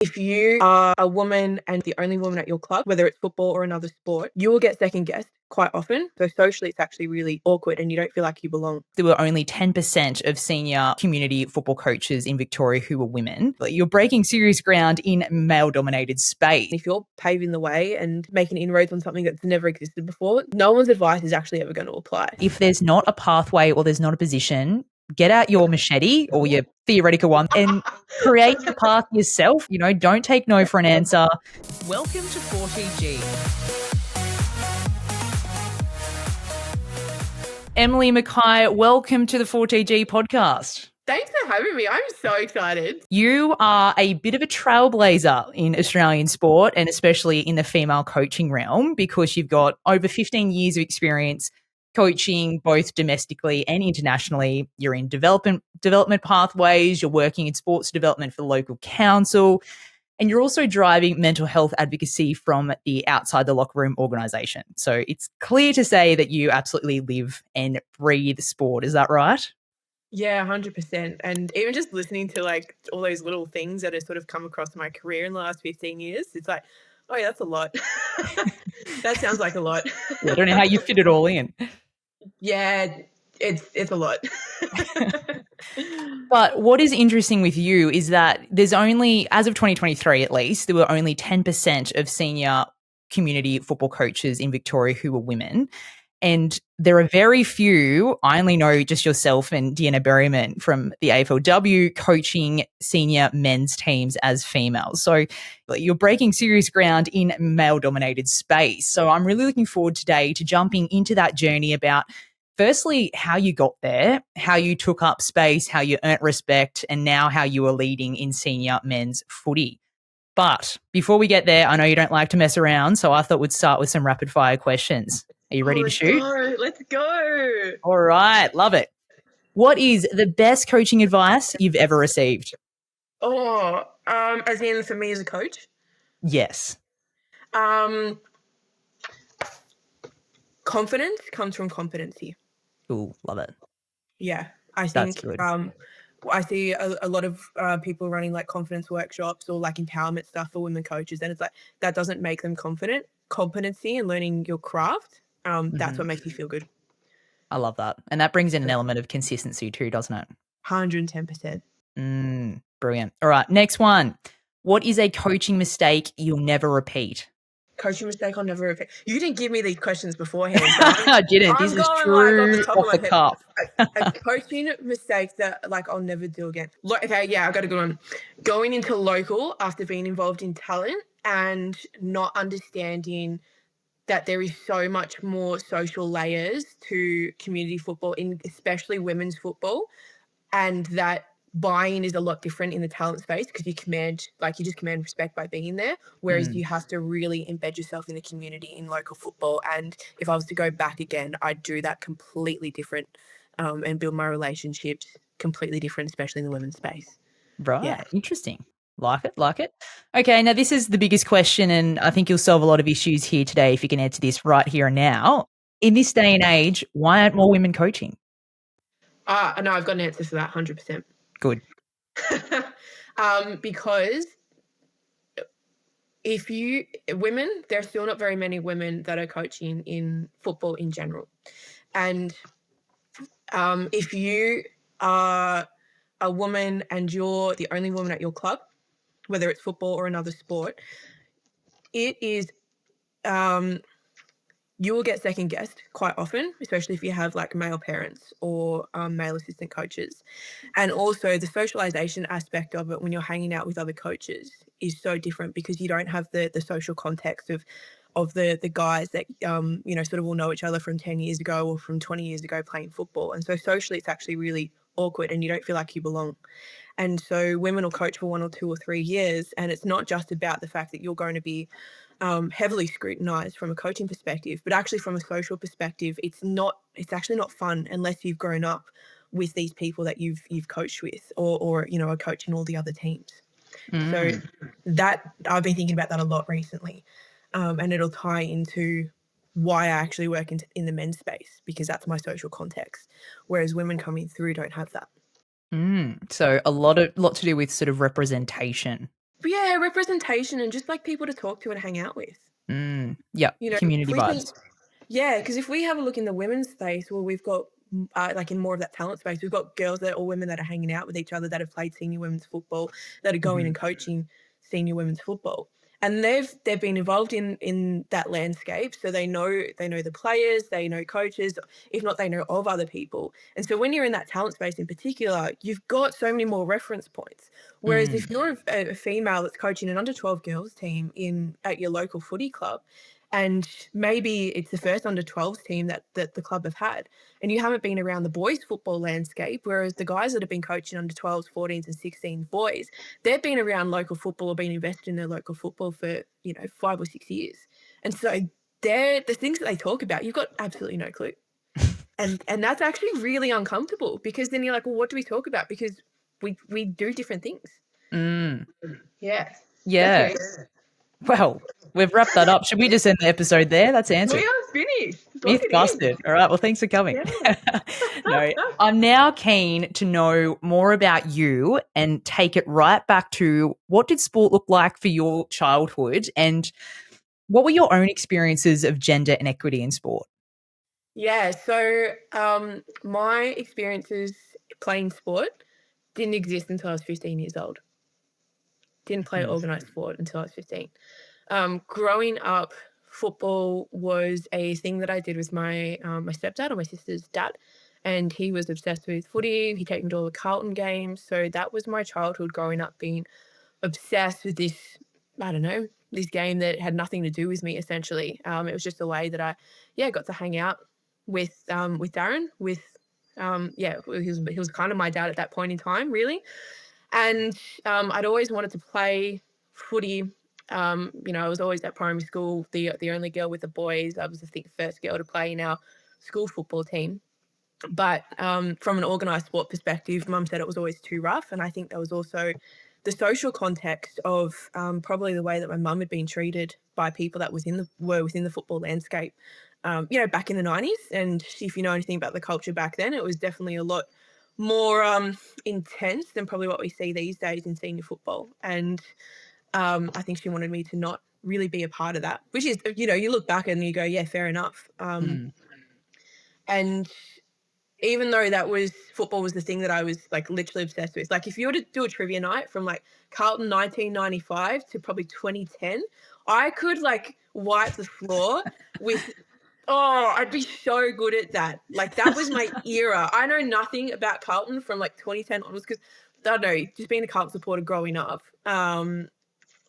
If you are a woman and the only woman at your club, whether it's football or another sport, you will get second guessed quite often. So socially, it's actually really awkward and you don't feel like you belong. There were only 10% of senior community football coaches in Victoria who were women. You're breaking serious ground in male-dominated space. If you're paving the way and making inroads on something that's never existed before, no one's advice is actually ever going to apply. If there's not a pathway or there's not a position, get out your machete or your theoretical one and create a path yourself. Don't take no for an answer. Welcome to 40G. Emily McKay, welcome to the 40G podcast. Thanks for having me. I'm so excited. You are a bit of a trailblazer in Australian sport and especially in the female coaching realm because you've got over 15 years of experience coaching both domestically and internationally. You're in development pathways, you're working in sports development for the local council, and you're also driving mental health advocacy from the outside the locker room organisation. So it's clear to say that you absolutely live and breathe sport. Is that right? Yeah, 100%. And even just listening to like all those little things that have sort of come across my career in the last 15 years, it's like, oh yeah, that's a lot. That sounds like a lot. I don't know how you fit it all in. Yeah, it's a lot. But what is interesting with you is that there's only, as of 2023 at least, there were only 10% of senior community football coaches in Victoria who were women. And there are very few, I only know just yourself and Deanna Berryman from the AFLW coaching senior men's teams as females. So you're breaking serious ground in male-dominated space. So I'm really looking forward today to jumping into that journey about firstly, how you got there, how you took up space, how you earned respect, and now how you are leading in senior men's footy. But before we get there, I know you don't like to mess around, so I thought we'd start with some rapid fire questions. Are you ready to shoot? Let's go. All right, love it. What is the best coaching advice you've ever received? As in for me as a coach? Yes. Confidence comes from competency. Ooh, love it. Yeah, I think That's good. I see a lot of people running like confidence workshops or like empowerment stuff for women coaches, and it's like that doesn't make them confident. Competency and learning your craft, that's what makes you feel good. I love that. And that brings in an element of consistency too, doesn't it? 110%. Brilliant. All right, next one. What is a coaching mistake you'll never repeat? Coaching mistake I'll never repeat. You didn't give me these questions beforehand. I didn't. This is true off the cuff. A coaching mistake that like I'll never do again. Okay, yeah, I got a good one. Going into local after being involved in talent and not understanding that there is so much more social layers to community football, especially women's football, and that buy-in is a lot different in the talent space because you just command respect by being there, whereas you have to really embed yourself in the community in local football. And if I was to go back again, I'd do that completely different and build my relationships completely different, especially in the women's space. Right. Yeah. Interesting. Like it. Okay, now this is the biggest question and I think you'll solve a lot of issues here today if you can answer this right here and now. In this day and age, why aren't more women coaching? No, I've got an answer for that, 100%. Good. Because there's still not very many women that are coaching in football in general. And if you are a woman and you're the only woman at your club, whether it's football or another sport, it is you will get second guessed quite often, especially if you have like male parents or male assistant coaches. And also the socialization aspect of it when you're hanging out with other coaches is so different because you don't have the social context of the guys that, sort of will know each other from 10 years ago or from 20 years ago playing football. And so socially it's actually really awkward and you don't feel like you belong. And so women will coach for 1 or 2 or 3 years. And it's not just about the fact that you're going to be heavily scrutinized from a coaching perspective, but actually from a social perspective, it's actually not fun unless you've grown up with these people that you've coached with or are coaching all the other teams. So that I've been thinking about that a lot recently. And it'll tie into why I actually work in the men's space because that's my social context. Whereas women coming through don't have that. So a lot to do with sort of representation. yeah, representation and just like people to talk to and hang out with. Yep, You know, if community we think vibes. yeah, because if we have a look in the women's space, well, we've got, like, in more of that talent space, we've got girls that or women that are hanging out with each other that have played senior women's football, that are going Mhm. and coaching senior women's football. And they've been involved in that landscape, so they know the players, they know coaches, if not they know of other people. And so when you're in that talent space in particular, you've got so many more reference points. Whereas Mm, if you're a female that's coaching an under 12 girls team in at your local footy club, and maybe it's the first under 12s team that the club have had, and you haven't been around the boys football landscape, whereas the guys that have been coaching under 12s, 14s and 16 boys, they've been around local football or been invested in their local football for 5 or 6 years. And so they're the things that they talk about, you've got absolutely no clue. And that's actually really uncomfortable, because then you're like, well, what do we talk about? Because we do different things. mm. Yeah, that's Yeah. me. Well, we've wrapped that up. Should we just end the episode there? That's We answered. are finished. Lock Myth it busted. All right. Well, thanks for coming. in. No, Yeah. I'm now keen to know more about you and take it right back to what did sport look like for your childhood and what were your own experiences of gender inequity in sport? Yeah, so my experiences playing sport didn't exist until I was 15 years old. Didn't play Mm, organized sport until I was 15. Growing up, football was a thing that I did with my stepdad or my sister's dad, and he was obsessed with footy. He took me to all the Carlton games, so that was my childhood growing up, being obsessed with this. I don't know, this game that had nothing to do with me. Essentially, it was just a way that yeah, got to hang out with Darren. Yeah, he was kind of my dad at that point in time, really. And I'd always wanted to play footy. I was always at primary school the only girl with the boys. I was, I think, the first girl to play in our school football team. But from an organised sport perspective, Mum said it was always too rough, and I think there was also the social context of probably the way that my mum had been treated by people that were within the football landscape. Back in the 90s, and if you know anything about the culture back then, it was definitely a lot more intense than probably what we see these days in senior football. And I think she wanted me to not really be a part of that, which is, you look back and you go, yeah, fair enough. mm. And even though football was the thing that I was like literally obsessed with. Like if you were to do a trivia night from like Carlton 1995 to probably 2010, I could like wipe the floor with. Oh, I'd be so good at that. Like that was my era. I know nothing about Carlton from like 2010 onwards, because I don't know, just being a Carlton supporter growing up,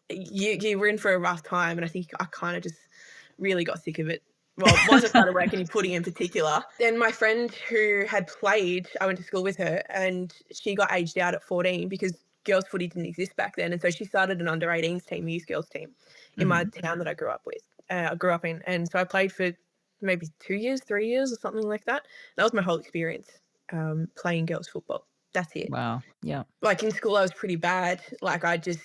you were in for a rough time, and I think I kind of just really got sick of it. Well, once I started working in footy in particular. Then my friend who had played, I went to school with her, and she got aged out at 14 because girls footy didn't exist back then. And so she started an under 18s team, a youth girls team, in my Mhm. town that I grew up in. And so I played for maybe 2 years, 3 years, or something like that. That was my whole experience, playing girls football. That's it. Wow. Yeah. Like in school, I was pretty bad. Like I just,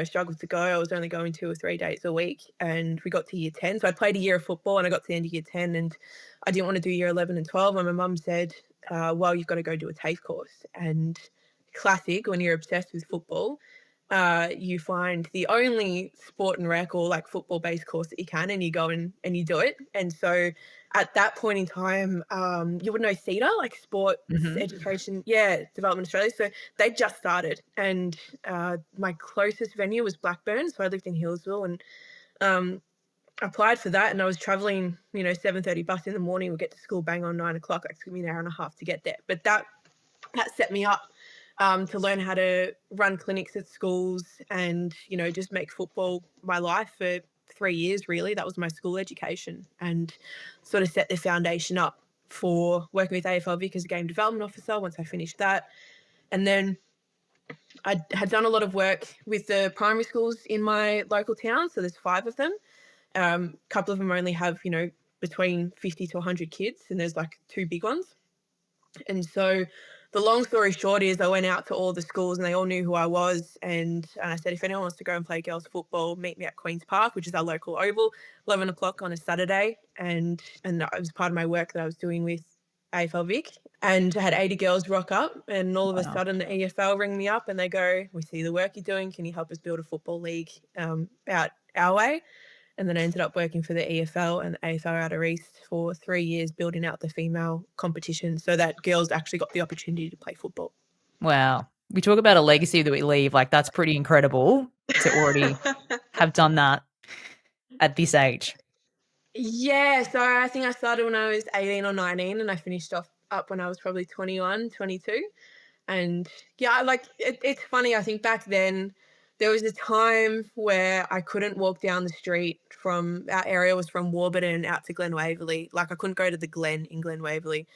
struggled to go. I was only going 2 or 3 days a week, and we got to year 10. So I played a year of football, and I got to the end of year 10, and I didn't want to do year 11 and 12. And my mum said, well, you've got to go do a TAFE course. And classic, when you're obsessed with football, you find the only sport and rec or like football based course that you can, and you go and you do it. And so at that point in time, you would know CEDA, like Sports Mhm. Education, yeah, Development Australia. So they just started, and my closest venue was Blackburn. So I lived in Hillsville, and um, applied for that, and I was traveling, 7:30 bus in the morning, would get to school bang on 9 o'clock. Like, it took me an hour and a half to get there. But that set me up to learn how to run clinics at schools, and just make football my life for 3 years. Really, that was my school education, and sort of set the foundation up for working with AFLV as a game development officer once I finished that. And then I had done a lot of work with the primary schools in my local town, so there's 5 of them. A couple of them only have, between 50 to 100 kids, and there's like 2 big ones. And so the long story short is I went out to all the schools, and they all knew who I was. And I said, if anyone wants to go and play girls football, meet me at Queen's Park, which is our local oval, 11 o'clock on a Saturday. And that was part of my work that I was doing with AFL Vic, and I had 80 girls rock up, and all of a Wow. sudden the EFL ring me up and they go, "We see the work you're doing. Can you help us build a football league out our way?" And then I ended up working for the EFL and the AFL Outer East for 3 years, building out the female competition so that girls actually got the opportunity to play football. Wow. We talk about a legacy that we leave, like, that's pretty incredible to already have done that at this age. Yeah, so I think I started when I was 18 or 19 and I finished off up when I was probably 21, 22. And yeah, it's funny. I think back then there was a time where I couldn't walk down the street from our area was from Warburton out to Glen Waverley. Like I couldn't go to the Glen in Glen Waverley.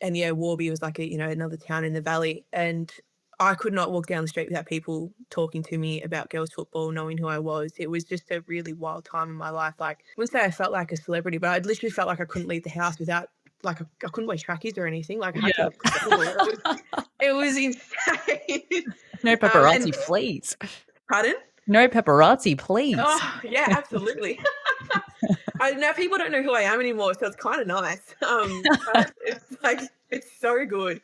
And yeah, Warby was like another town in the valley. And I could not walk down the street without people talking to me about girls football, knowing who I was. It was just a really wild time in my life. Like I wouldn't say I felt like a celebrity, but I literally felt like I couldn't leave the house without like I couldn't wear trackies or anything. Like I had to Yeah. look presentable. It was insane. No And paparazzi, please. pardon? No paparazzi, please. Oh yeah, absolutely. I now people don't know who I am anymore, so it's kind of nice. But it's like it's so good.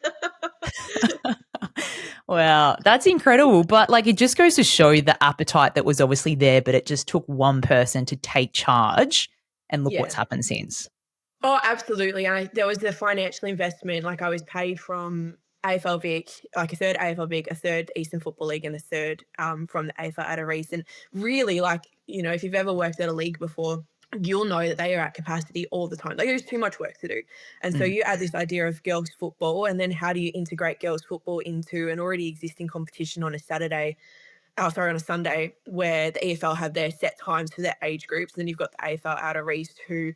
Wow, that's incredible. But like, it just goes to show the appetite that was obviously there, but it just took one person to take charge, and look what's Yeah. happened since. Oh, absolutely. There was the financial investment. Like I was paid from AFL Vic, like a third AFL Vic, a third Eastern Football League, and a third from the AFL Outer East. And really, like if you've ever worked at a league before, you'll know that they are at capacity all the time. Like there's too much work to do. And so Mm, you add this idea of girls football, and then how do you integrate girls football into an already existing competition on a Saturday? Oh, sorry, on a Sunday, where the EFL have their set times for their age groups. And then you've got the AFL Outer East who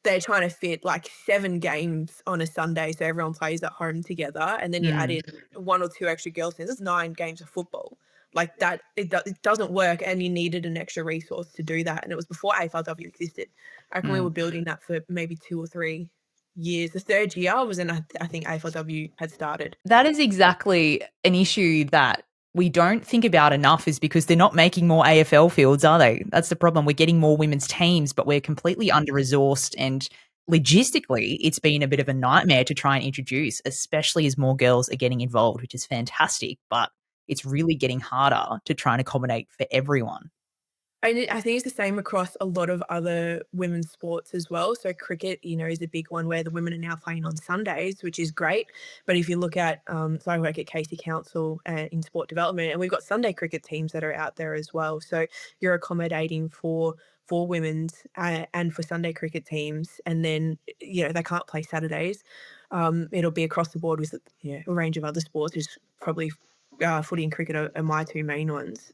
they're trying to fit like 7 games on a Sunday so everyone plays at home together. And then you add mm, in 1 or 2 extra girls' teams. It's 9 games of football. Like that, it doesn't work. And you needed an extra resource to do that. And it was before AFLW existed. I reckon we mm. were building that for maybe 2 or 3 years. The third year was when I think AFLW had started. That is exactly an issue that we don't think about enough, is because they're not making more AFL fields, are they? That's the problem. We're getting more women's teams, but we're completely under-resourced, and logistically, it's been a bit of a nightmare to try and introduce, especially as more girls are getting involved, which is fantastic, but it's really getting harder to try and accommodate for everyone. I think it's the same across a lot of other women's sports as well. So cricket, is a big one where the women are now playing on Sundays, which is great. But if you look at, so I work at Casey Council in sport development, and we've got Sunday cricket teams that are out there as well. So you're accommodating for women's and for Sunday cricket teams, and then they can't play Saturdays. It'll be across the board with a range of other sports. Is probably footy and cricket are my two main ones.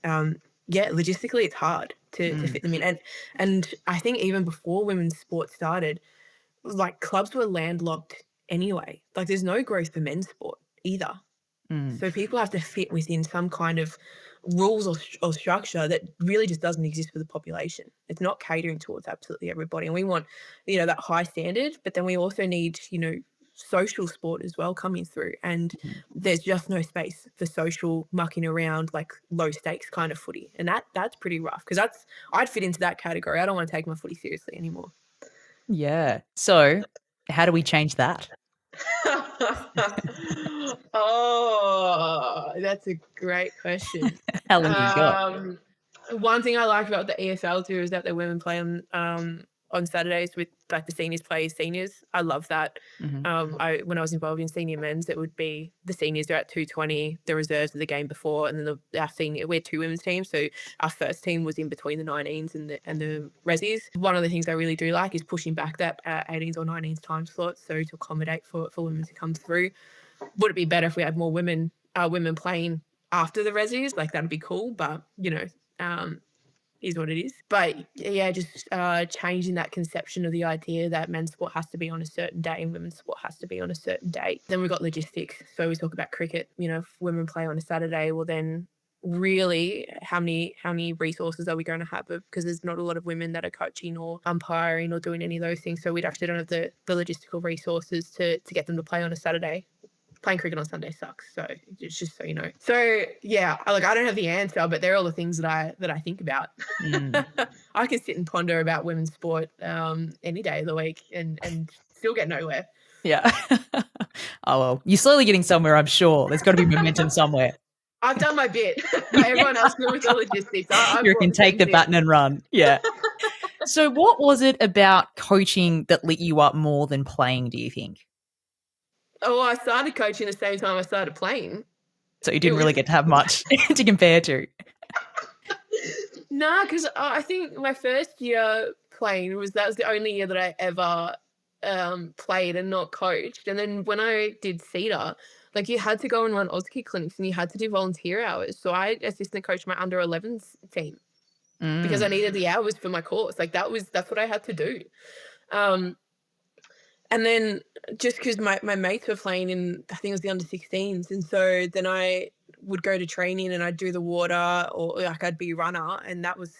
Yeah, logistically, it's hard to Mm, fit them in, and I think even before women's sports started, like clubs were landlocked anyway. Like there's no growth for men's sport either. mm. So people have to fit within some kind of rules or structure that really just doesn't exist for the population. It's not catering towards absolutely everybody. And we want, that high standard, but then we also need, social sport as well coming through. And Mhm. there's just no space for social mucking around, like low stakes kind of footy. And that's pretty rough because I'd fit into that category. I don't want to take my footy seriously anymore. Yeah. So, how do we change that? Oh, that's a great question. How long you got? One thing I like about the EFL too is that the women play on Saturdays with like the seniors play as seniors. I love that. Mhm. I when I was involved in senior men's, it would be the seniors are at 220, the reserves are the game before, and then our senior we're two women's teams. So our first team was in between the 19s and the resis. One of the things I really do like is pushing back that 18s or 19s time slot, so to accommodate for women to come through. Would it be better if we had more women playing after the resis? Like that'd be cool, but um, is what it is. But yeah, just changing that conception of the idea that men's sport has to be on a certain day and women's sport has to be on a certain date. Then we've got logistics. So we talk about cricket. If women play on a Saturday, well then really how many resources are we going to have, because there's not a lot of women that are coaching or umpiring or doing any of those things, so we'd actually don't have the logistical resources to get them to play on a Saturday. Playing cricket on Sunday sucks. So it's just so you know. So yeah, I don't have the answer, but they're all the things that I think about. Mm. I can sit and ponder about women's sport any day of the week and still get nowhere. Yeah. Oh, well, you're slowly getting somewhere, I'm sure. There's got to be momentum somewhere. I've done my bit. Yeah. Everyone else with the logistics. I've You brought can the take teams the in. baton and run. Yeah. So what was it about coaching that lit you up more than playing, do you think? Oh, I started coaching the same time I started playing. So you It didn't really was get to have much to compare to. nah, because I think my first year playing was the only year that I ever played and not coached. And then when I did Cedar, like you had to go and run Auskey clinics and you had to do volunteer hours. So I assistant coached my under 11s team because I Mm. needed the hours for my course. Like that's what I had to do. Um, and then just because my mates were playing in, I think it was the under 16s. And so then I would go to training and I'd do the water or like I'd be runner. And that was,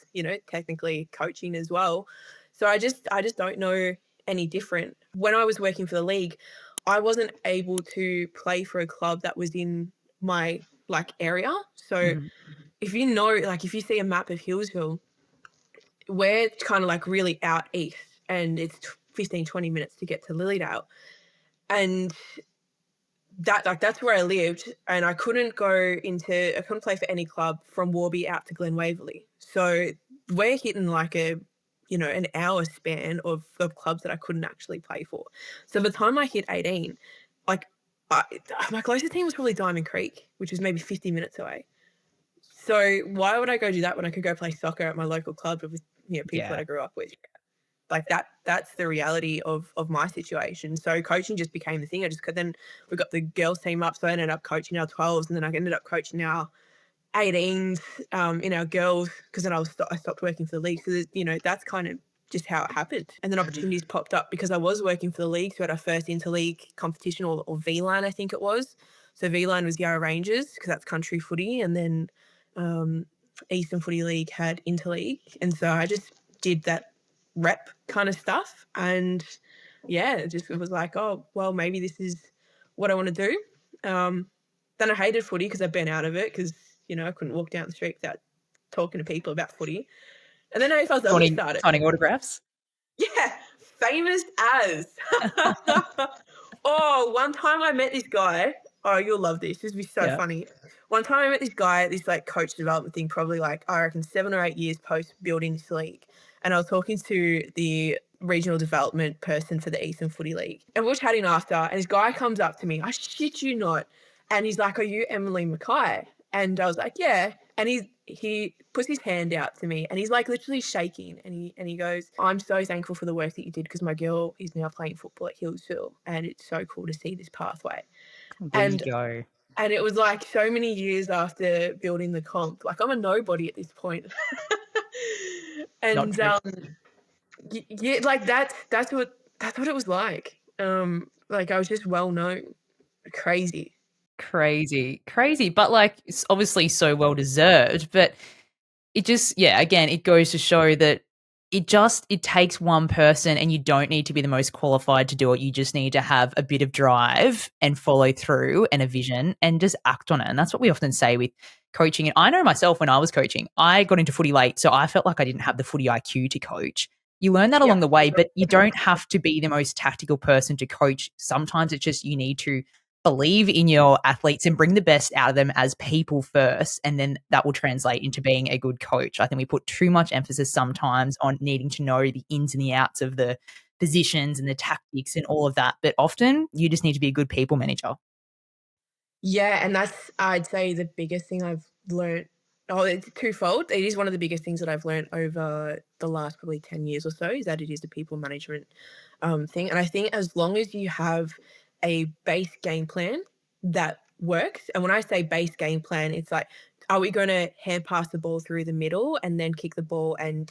technically coaching as well. So I just don't know any different. When I was working for the league, I wasn't able to play for a club that was in my like area. So Mhm. if you see a map of Hillsville, we're kind of like really out east and it's 15, 20 minutes to get to Lilydale. And that's where I lived, and I couldn't play for any club from Warby out to Glen Waverley. So we're hitting like an hour span of clubs that I couldn't actually play for. So by the time I hit 18, like I, my closest team was probably Diamond Creek, which was maybe 50 minutes away. So why would I go do that when I could go play soccer at my local club with people that Yeah. I grew up with? Like that's the reality of my situation. So coaching just became the thing. Then we got the girls team up, so I ended up coaching our 12s, and then I ended up coaching our 18s in our girls, because then I stopped working for the league. So that's kind of just how it happened. And then opportunities popped up because I was working for the league. So we had our first interleague competition, or V-Line, I think it was. So V-Line was Yarra Rangers, because that's country footy, and then Eastern Footy League had interleague, and so I just did that rep kind of stuff. And yeah, it was like, oh well, maybe this is what I want to do. Then I hated footy because I'd been out of it, because I couldn't walk down the street without talking to people about footy. And then AFLW Signing started. signing autographs? Yeah, famous as. Oh, one time I met this guy. Oh, you'll love this. This would be so Yeah. funny. One time I met this guy at this like coach development thing, probably like I reckon 7 or 8 years post building this league. And I was talking to the regional development person for the Eastern Footy League. And we were chatting after, and this guy comes up to me, I shit you not. And he's like, "Are you Emily McKay?" And I was like, "Yeah." And he puts his hand out to me, and he's like literally shaking, and he goes, "I'm so thankful for the work that you did, because my girl is now playing football at Hillsville, and it's so cool to see this pathway." There you And go. and it was like so many years after building the comp, like I'm a nobody at this point. Not And true. yeah, like that's what it was like. Like I was just well known. Crazy. Crazy, crazy, but, like, it's obviously so well deserved, but it just yeah, again, it goes to show that it takes one person and you don't need to be the most qualified to do it. You just need to have a bit of drive and follow through and a vision and just act on it. And that's what we often say with coaching. And I know myself when I was coaching, I got into footy late, so I felt like I didn't have the footy IQ to coach. You learn that Yeah. along the way, but you don't have to be the most tactical person to coach. Sometimes it's just you need to believe in your athletes and bring the best out of them as people first, and then that will translate into being a good coach. I think we put too much emphasis sometimes on needing to know the ins and the outs of the positions and the tactics and all of that, but often you just need to be a good people manager. Yeah, and that's, I'd say, the biggest thing I've learned. Oh, it's twofold. It is one of the biggest things that I've learned over the last probably 10 years or so, is that it is the people management thing. And I think as long as you have a base game plan that works, and when I say base game plan, it's like, are we going to hand pass the ball through the middle and then kick the ball and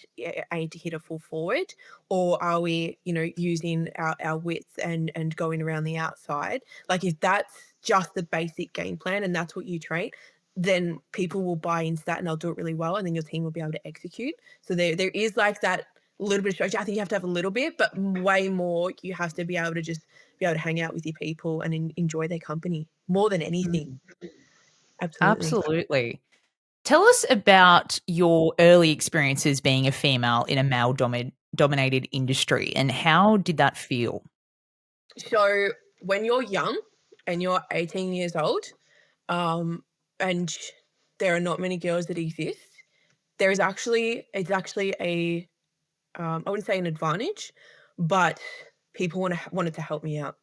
aim to hit a full forward? Or are we, using our width and going around the outside? Like if that's just the basic game plan and that's what you train, then people will buy into that and they'll do it really well, and then your team will be able to execute. So there is like that little bit of structure. I think you have to have a little bit, but way more you have to be able to just be able to hang out with your people and enjoy their company more than anything. Absolutely. Absolutely. Tell us about your early experiences being a female in a male dominated industry and how did that feel? So when you're young and you're 18 years old, and there are not many girls that exist, it's actually a, I wouldn't say an advantage, but people wanted to help me out.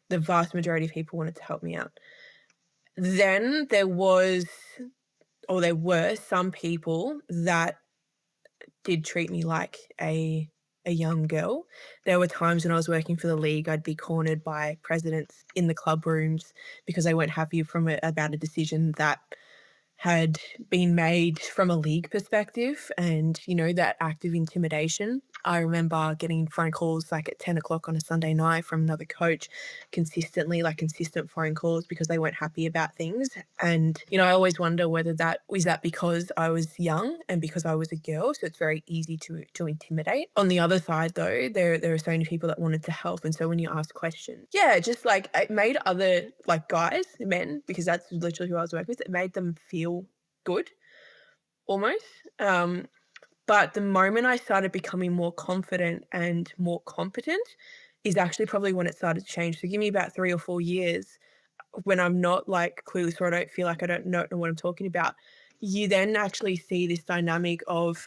The vast majority of people wanted to help me out. Then there were some people that did treat me like a young girl. There were times when I was working for the league, I'd be cornered by presidents in the club rooms because they weren't happy about a decision that had been made from a league perspective, and that act of intimidation. I remember getting phone calls like at 10 o'clock on a Sunday night from another coach, consistent phone calls because they weren't happy about things. And I always wonder whether that was because I was young and because I was a girl, so it's very easy to intimidate. On the other side though, there are so many people that wanted to help, and so when you ask questions, just like it made other guys, men, because that's literally who I was working with, it made them feel good almost. But the moment I started becoming more confident and more competent is actually probably when it started to change. So give me about 3 or 4 years when I'm not clueless, or I don't feel like I don't know what I'm talking about. You then actually see this dynamic of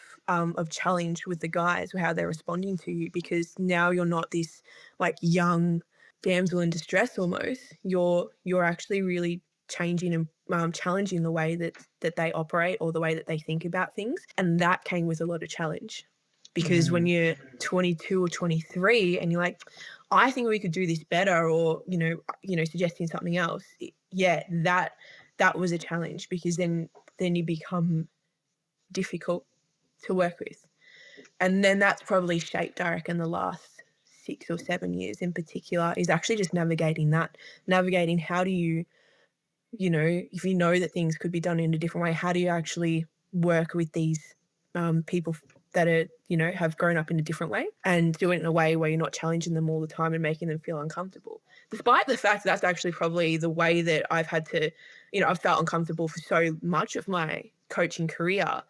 challenge with the guys, how they're responding to you, because now you're not this young damsel in distress almost. You're actually really changing and challenging the way that they operate or the way that they think about things. And that came with a lot of challenge, because when you're 22 or 23 and you're like, I think we could do this better, or suggesting something else, that was a challenge, because then you become difficult to work with. And then that's probably shaped, I reckon, the last 6 or 7 years in particular, is actually just navigating how do you, if you know that things could be done in a different way, how do you actually work with these people that are, have grown up in a different way, and do it in a way where you're not challenging them all the time and making them feel uncomfortable. Despite the fact that's actually probably the way that I've had to, I've felt uncomfortable for so much of my coaching career,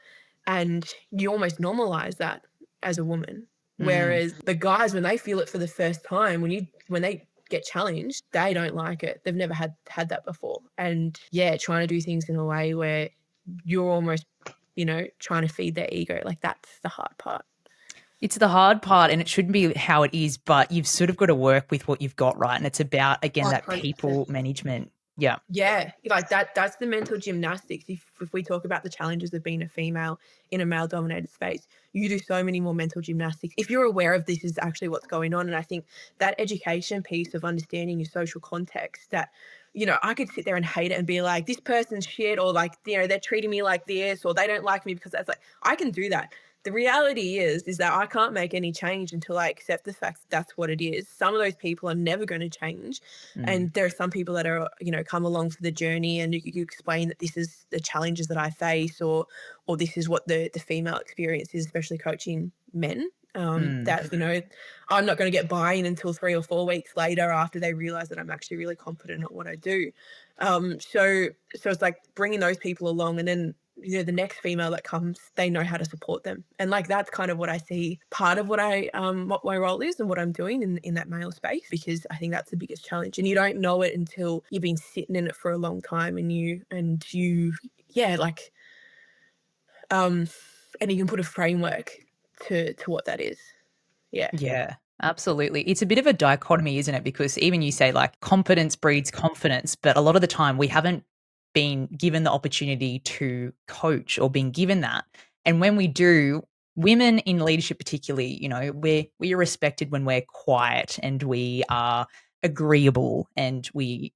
and you almost normalize that as a woman. Whereas the guys, when they feel it for the first time, when they get challenged, they don't like it. They've never had that before. And trying to do things in a way where you're almost, trying to feed their ego, that's the hard part. It's the hard part, and it shouldn't be how it is, but you've sort of got to work with what you've got, right? And it's about, again, that 100%. people management. Yeah. Yeah, that's the mental gymnastics. If we talk about the challenges of being a female in a male-dominated space, you do so many more mental gymnastics. If you're aware of this is actually what's going on, and I think that education piece of understanding your social context, that, I could sit there and hate it and be like, this person's shit, or they're treating me like this, or they don't like me because that's I can do that. The reality is that I can't make any change until I accept the fact that that's what it is. Some of those people are never going to change. And there are some people that are, come along for the journey, and you explain that this is the challenges that I face, or this is what the female experience is, especially coaching men. That, I'm not going to get buy-in until 3 or 4 weeks later, after they realize that I'm actually really competent at what I do. So it's bringing those people along, and then the next female that comes, they know how to support them. And that's kind of what I see, part of what what my role is and what I'm doing in that male space, because I think that's the biggest challenge. And you don't know it until you've been sitting in it for a long time, and you and you can put a framework to what that is. Yeah, absolutely. It's a bit of a dichotomy, isn't it? Because even you say competence breeds confidence, but a lot of the time we haven't been given the opportunity to coach or been given that. And when we do, women in leadership particularly, we are respected when we're quiet and we are agreeable, and we,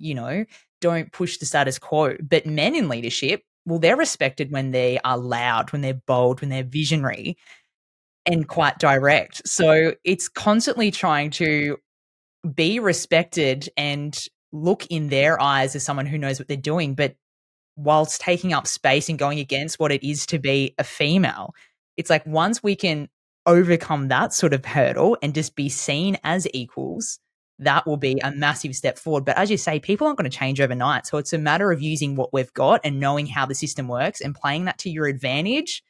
don't push the status quo. But men in leadership, well, they're respected when they are loud, when they're bold, when they're visionary and quite direct. So it's constantly trying to be respected and look in their eyes as someone who knows what they're doing, but whilst taking up space and going against what it is to be a female. It's once we can overcome that sort of hurdle and just be seen as equals, that will be a massive step forward. But as you say, people aren't going to change overnight. So it's a matter of using what we've got and knowing how the system works and playing that to your advantage.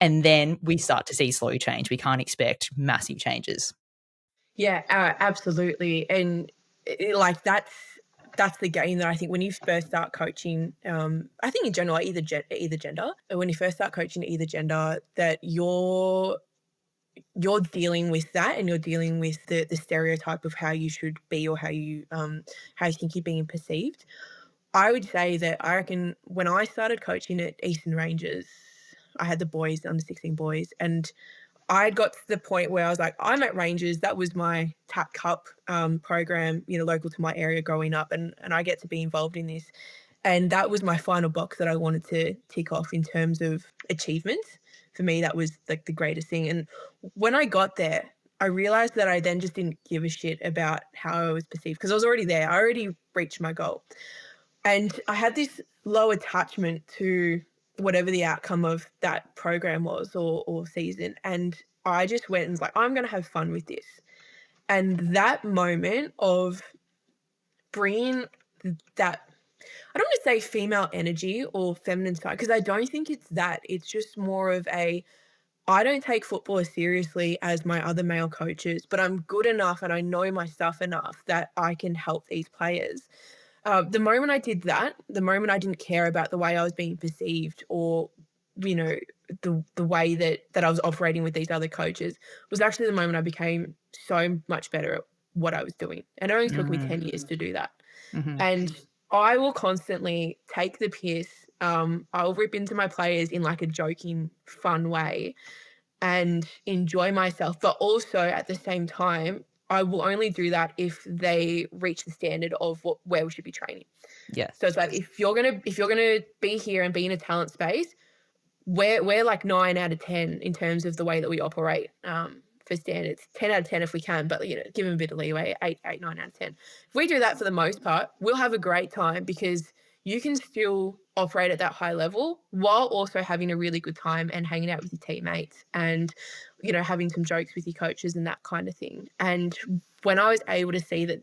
And then we start to see slow change. We can't expect massive changes. Yeah, absolutely. And like that's the game that I think when you first start coaching, I think in general, either gender, when you first start coaching either gender, that you're dealing with that, and you're dealing with the stereotype of how you should be, or how you think you're being perceived. I would say that I reckon when I started coaching at Eastern Rangers, I had the boys, the under 16 boys, and I got to the point where I was like, I'm at Rangers. That was my TAP Cup program, local to my area growing up, and I get to be involved in this. And that was my final box that I wanted to tick off in terms of achievements. For me, that was like the greatest thing. And when I got there, I realized that I then just didn't give a shit about how I was perceived, because I was already there. I already reached my goal. And I had this low attachment to whatever the outcome of that program was, or season. And I just went and was like, I'm going to have fun with this. And that moment of bringing that, I don't want to say female energy or feminine side, because I don't think it's that. It's just more of I don't take football as seriously as my other male coaches, but I'm good enough and I know my stuff enough that I can help these players. The moment I did that, the moment I didn't care about the way I was being perceived, or you know the way that I was operating with these other coaches, was actually the moment I became so much better at what I was doing. And it only took me 10 years to do that. Mhm. And I will constantly take the piss. I'll rip into my players in like a joking, fun way, and enjoy myself. But also at the same time, I will only do that if they reach the standard of where we should be training. Yeah. So it's like, if you're gonna be here and be in a talent space, we're like 9 out of 10 in terms of the way that we operate, for standards. 10 out of 10 if we can, but give them a bit of leeway. 9 out of 10. If we do that for the most part, we'll have a great time, because you can still operate at that high level while also having a really good time and hanging out with your teammates, and having some jokes with your coaches and that kind of thing. And when I was able to see that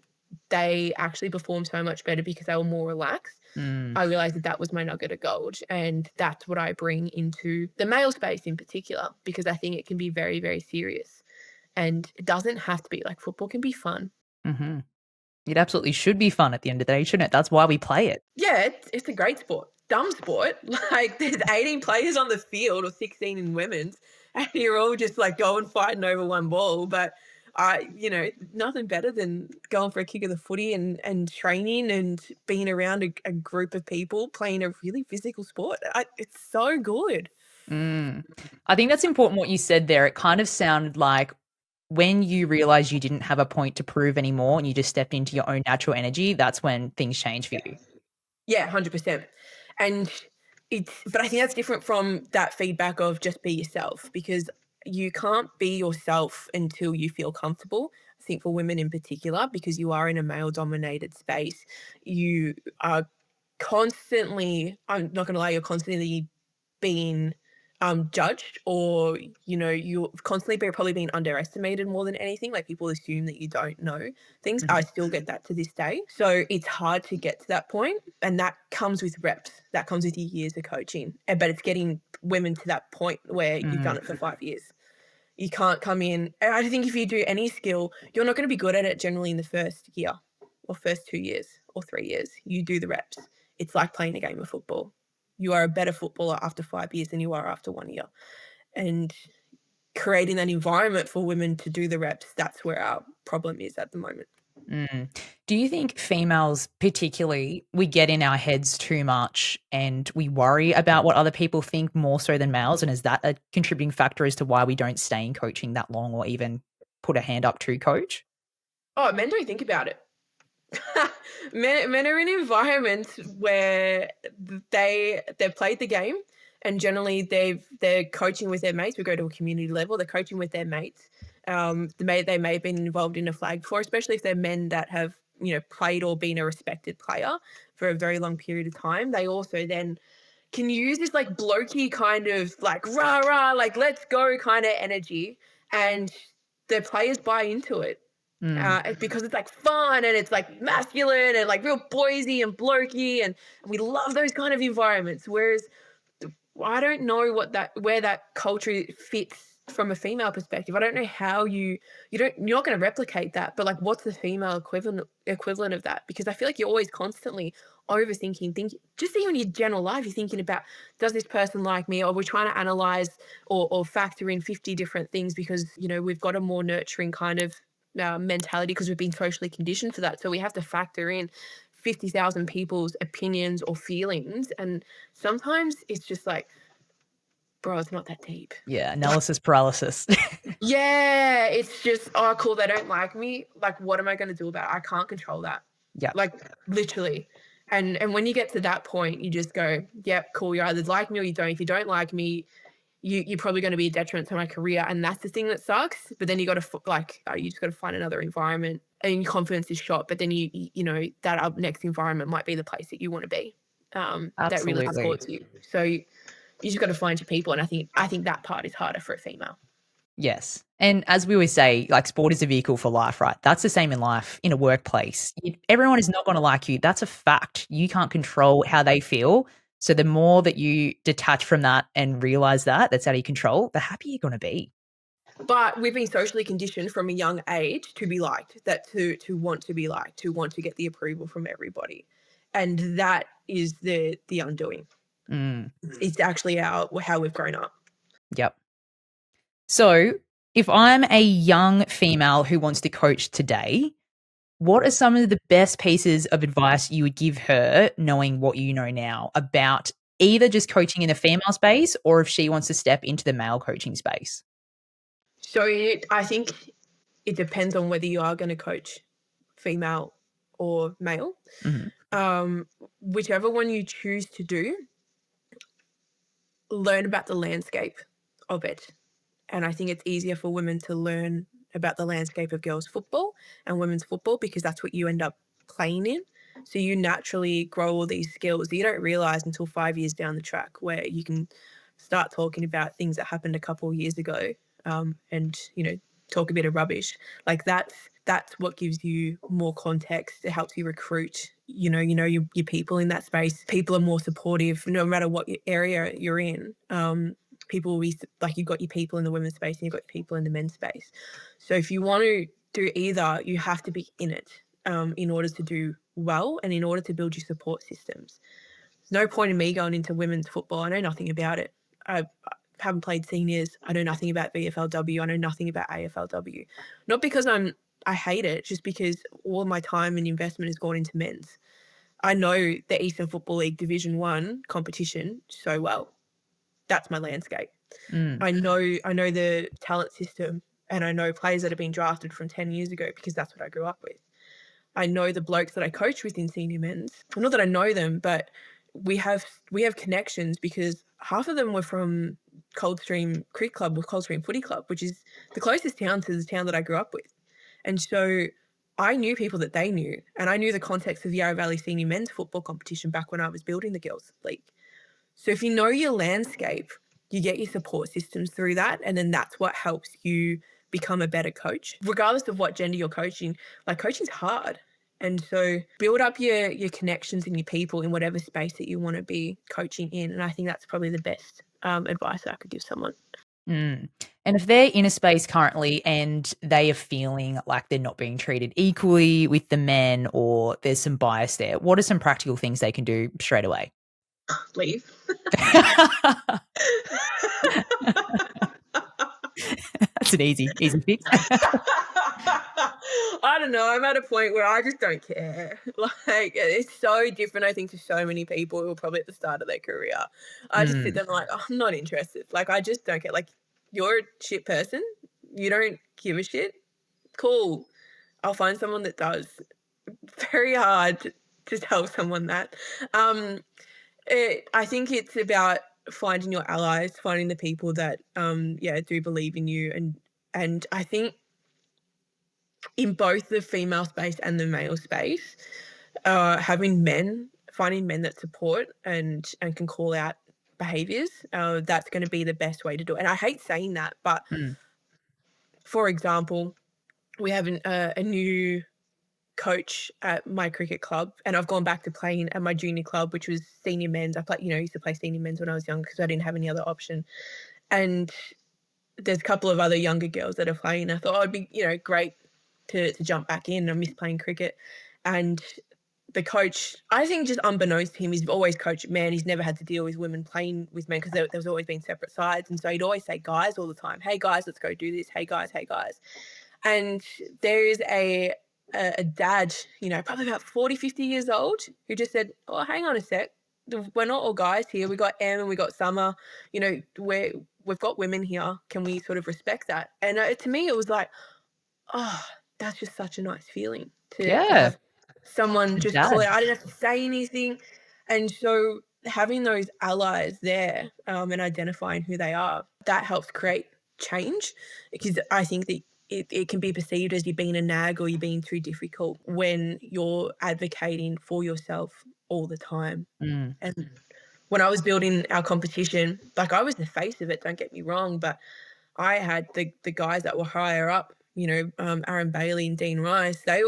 they actually performed so much better because they were more relaxed, Mm. I realized that that was my nugget of gold. And that's what I bring into the male space in particular, because I think it can be very, very serious. And it doesn't have to be. Like, football can be fun. Mhm. It absolutely should be fun at the end of the day, shouldn't it? That's why we play it. Yeah, it's a great sport. Dumb sport. Like, there's 18 players on the field, or 16 in women's, and you're all just like going fighting over one ball. But nothing better than going for a kick of the footy, and training and being around a group of people playing a really physical sport. It's so good. Mm. I think that's important what you said there. It kind of sounded like when you realized you didn't have a point to prove anymore and you just stepped into your own natural energy, that's when things change for you. Yeah, 100%. And but I think that's different from that feedback of just be yourself, because you can't be yourself until you feel comfortable. I think for women in particular, because you are in a male dominated space, you are constantly, I'm not going to lie, you're constantly being judged, or you're constantly probably being underestimated more than anything. Like, people assume that you don't know things. I Mhm. still get that to this day, so it's hard to get to that point, and that comes with reps, that comes with your years of coaching. But it's getting women to that point where you've Mm. done it for 5 years. You can't come in, and I think if you do any skill, you're not going to be good at it generally in the first year, or first 2 years, or 3 years. You do the reps. It's like playing a game of football. You are a better footballer after 5 years than you are after 1 year. And creating that environment for women to do the reps, that's where our problem is at the moment. Mm. Do you think females, particularly, we get in our heads too much and we worry about what other people think more so than males? And is that a contributing factor as to why we don't stay in coaching that long or even put a hand up to coach? Oh, men don't think about it. Men are in environments where they've played the game, and generally they're coaching with their mates. We go to a community level, they're coaching with their mates. They may have been involved in a flag before, especially if they're men that have played or been a respected player for a very long period of time. They also then can use this like blokey kind of like rah rah, like let's go kind of energy, and the players buy into it, Mm. because it's like fun and it's like masculine and like real boysy and blokey, and we love those kind of environments. Whereas I don't know where that culture fits from a female perspective, I don't know how you're not going to replicate that, but like, what's the female equivalent of that? Because I feel like you're always constantly overthinking, think just even in your general life, you're thinking about, does this person like me? Or we're trying to analyze or factor in 50 different things because, we've got a more nurturing kind of mentality because we've been socially conditioned for that. So we have to factor in 50,000 people's opinions or feelings. And sometimes it's just like, bro, it's not that deep. Yeah, analysis paralysis. Yeah, it's just, oh, cool, they don't like me. Like, what am I going to do about it? I can't control that. Yeah, Like, literally. And when you get to that point, you just go, yep, cool, you either like me or you don't. If you don't like me, you're probably going to be a detriment to my career. And that's the thing that sucks. But then you got to, you just got to find another environment and your confidence is shot. But then that next environment might be the place that you want to be, that really absolutely. supports you. So you just got to find your people. And I think that part is harder for a female. Yes. And as we always say, like sport is a vehicle for life, right? That's the same in life, in a workplace. Everyone is not going to like you. That's a fact. You can't control how they feel. So the more that you detach from that and realize that that's out of your control, the happier you're going to be. But we've been socially conditioned from a young age to be liked, that to want to be liked, to want to get the approval from everybody. And that is the undoing. Mm, It's actually how we've grown up. yep. So if I'm a young female who wants to coach today, what are some of the best pieces of advice you would give her, knowing what you know now about either just coaching in the female space or if she wants to step into the male coaching space? So I think it depends on whether you are going to coach female or male. Mhm. Um, Whichever one you choose to do, learn about the landscape of it. And I think it's easier for women to learn about the landscape of girls' football and women's football because that's what you end up playing in. So you naturally grow all these skills that you don't realize until 5 years down the track, where you can start talking about things that happened a couple of years ago, and talk a bit of rubbish. Like that's what gives you more context. It helps you recruit. Your people in that space. People are more supportive, no matter what area you're in. People will be like, you've got your people in the women's space and you've got your people in the men's space. So if you want to do either, you have to be in it, in order to do well and in order to build your support systems. There's no point in me going into women's football. I know nothing about it. I haven't played seniors. I know nothing about VFLW. I know nothing about AFLW. Not because I hate it, just because all of my time and investment has gone into men's. I know the Eastern Football League Division 1 competition so well. That's my landscape. Mm, I know the talent system, and I know players that have been drafted from 10 years ago because that's what I grew up with. I know the blokes that I coach with in senior men's. Well, not that I know them, but we have connections because half of them were from Coldstream Cricket Club or Coldstream Footy Club, which is the closest town to the town that I grew up with. And so I knew people that they knew, and I knew the context of the Yarra Valley Senior Men's Football competition back when I was building the girls' league. So if you know your landscape, you get your support systems through that, and then that's what helps you become a better coach. Regardless of what gender you're coaching, like, coaching's hard. And so build up your connections and your people in whatever space that you want to be coaching in. And I think that's probably the best advice that I could give someone. mm. And if they're in a space currently and they are feeling like they're not being treated equally with the men or there's some bias there, what are some practical things they can do straight away? Leave. That's an easy fix. I don't know. I'm at a point where I just don't care. Like, it's so different, I think, to so many people who are probably at the start of their career. I just sit Mm, there and like, oh, I'm not interested. Like, I just don't care. Like, you're a shit person. You don't give a shit. Cool. I'll find someone that does. Very hard to tell someone that. Um, I think it's about finding your allies, finding the people that, do believe in you. And I think in both the female space and the male space, finding men that support and can call out behaviors, that's going to be the best way to do it. And I hate saying that, but mm, for example, we have a new coach at my cricket club, and I've gone back to playing at my junior club, which was senior men's. I used to play senior men's when I was young because I didn't have any other option. And there's a couple of other younger girls that are playing. I thought, oh, it'd be, great to jump back in. I miss playing cricket. And the coach, I think just unbeknownst to him, he's always coached men. He's never had to deal with women playing with men because there's always been separate sides. And so he'd always say guys all the time. Hey guys, let's go do this. Hey guys, hey guys. And there is a dad, probably about 40, 50 years old, who just said, oh, hang on a sec. We're not all guys here. We got Em and we got Summer. We've got women here. Can we sort of respect that? And to me, it was like, oh, that's just such a nice feeling to Yeah. have someone just call Dad. it. I didn't have to say anything. And so having those allies there, and identifying who they are, that helps create change, because I think that it can be perceived as you being a nag or you're being too difficult when you're advocating for yourself all the time. Mm. And when I was building our competition, like, I was the face of it, don't get me wrong, but I had the guys that were higher up, Aaron Bailey and Dean Rice. They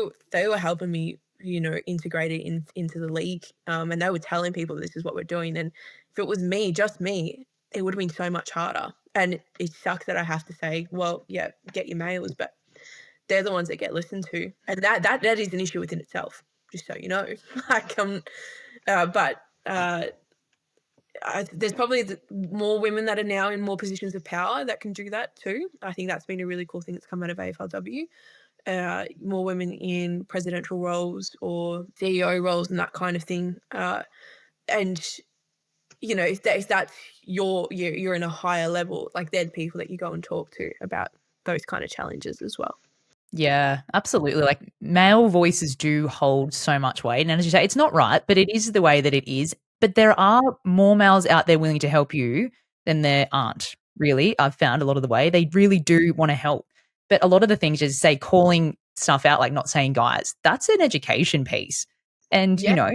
were helping me, integrate it into the league, and they were telling people this is what we're doing. And if it was me, just me, it would have been so much harder. And it sucks that I have to say, well, yeah, get your males, but they're the ones that get listened to, and that is an issue within itself. Just so you know, like, but there's probably more women that are now in more positions of power that can do that too. I think that's been a really cool thing that's come out of AFLW. More women in presidential roles or CEO roles and that kind of thing. And if that's you're in a higher level, like, they're the people that you go and talk to about those kind of challenges as well. Yeah, absolutely. Like, male voices do hold so much weight. And as you say, it's not right, but it is the way that it is. But there are more males out there willing to help you than there aren't, really. I've found a lot of the way. They really do want to help. But a lot of the things, just say calling stuff out, like not saying guys, that's an education piece. And, Yeah.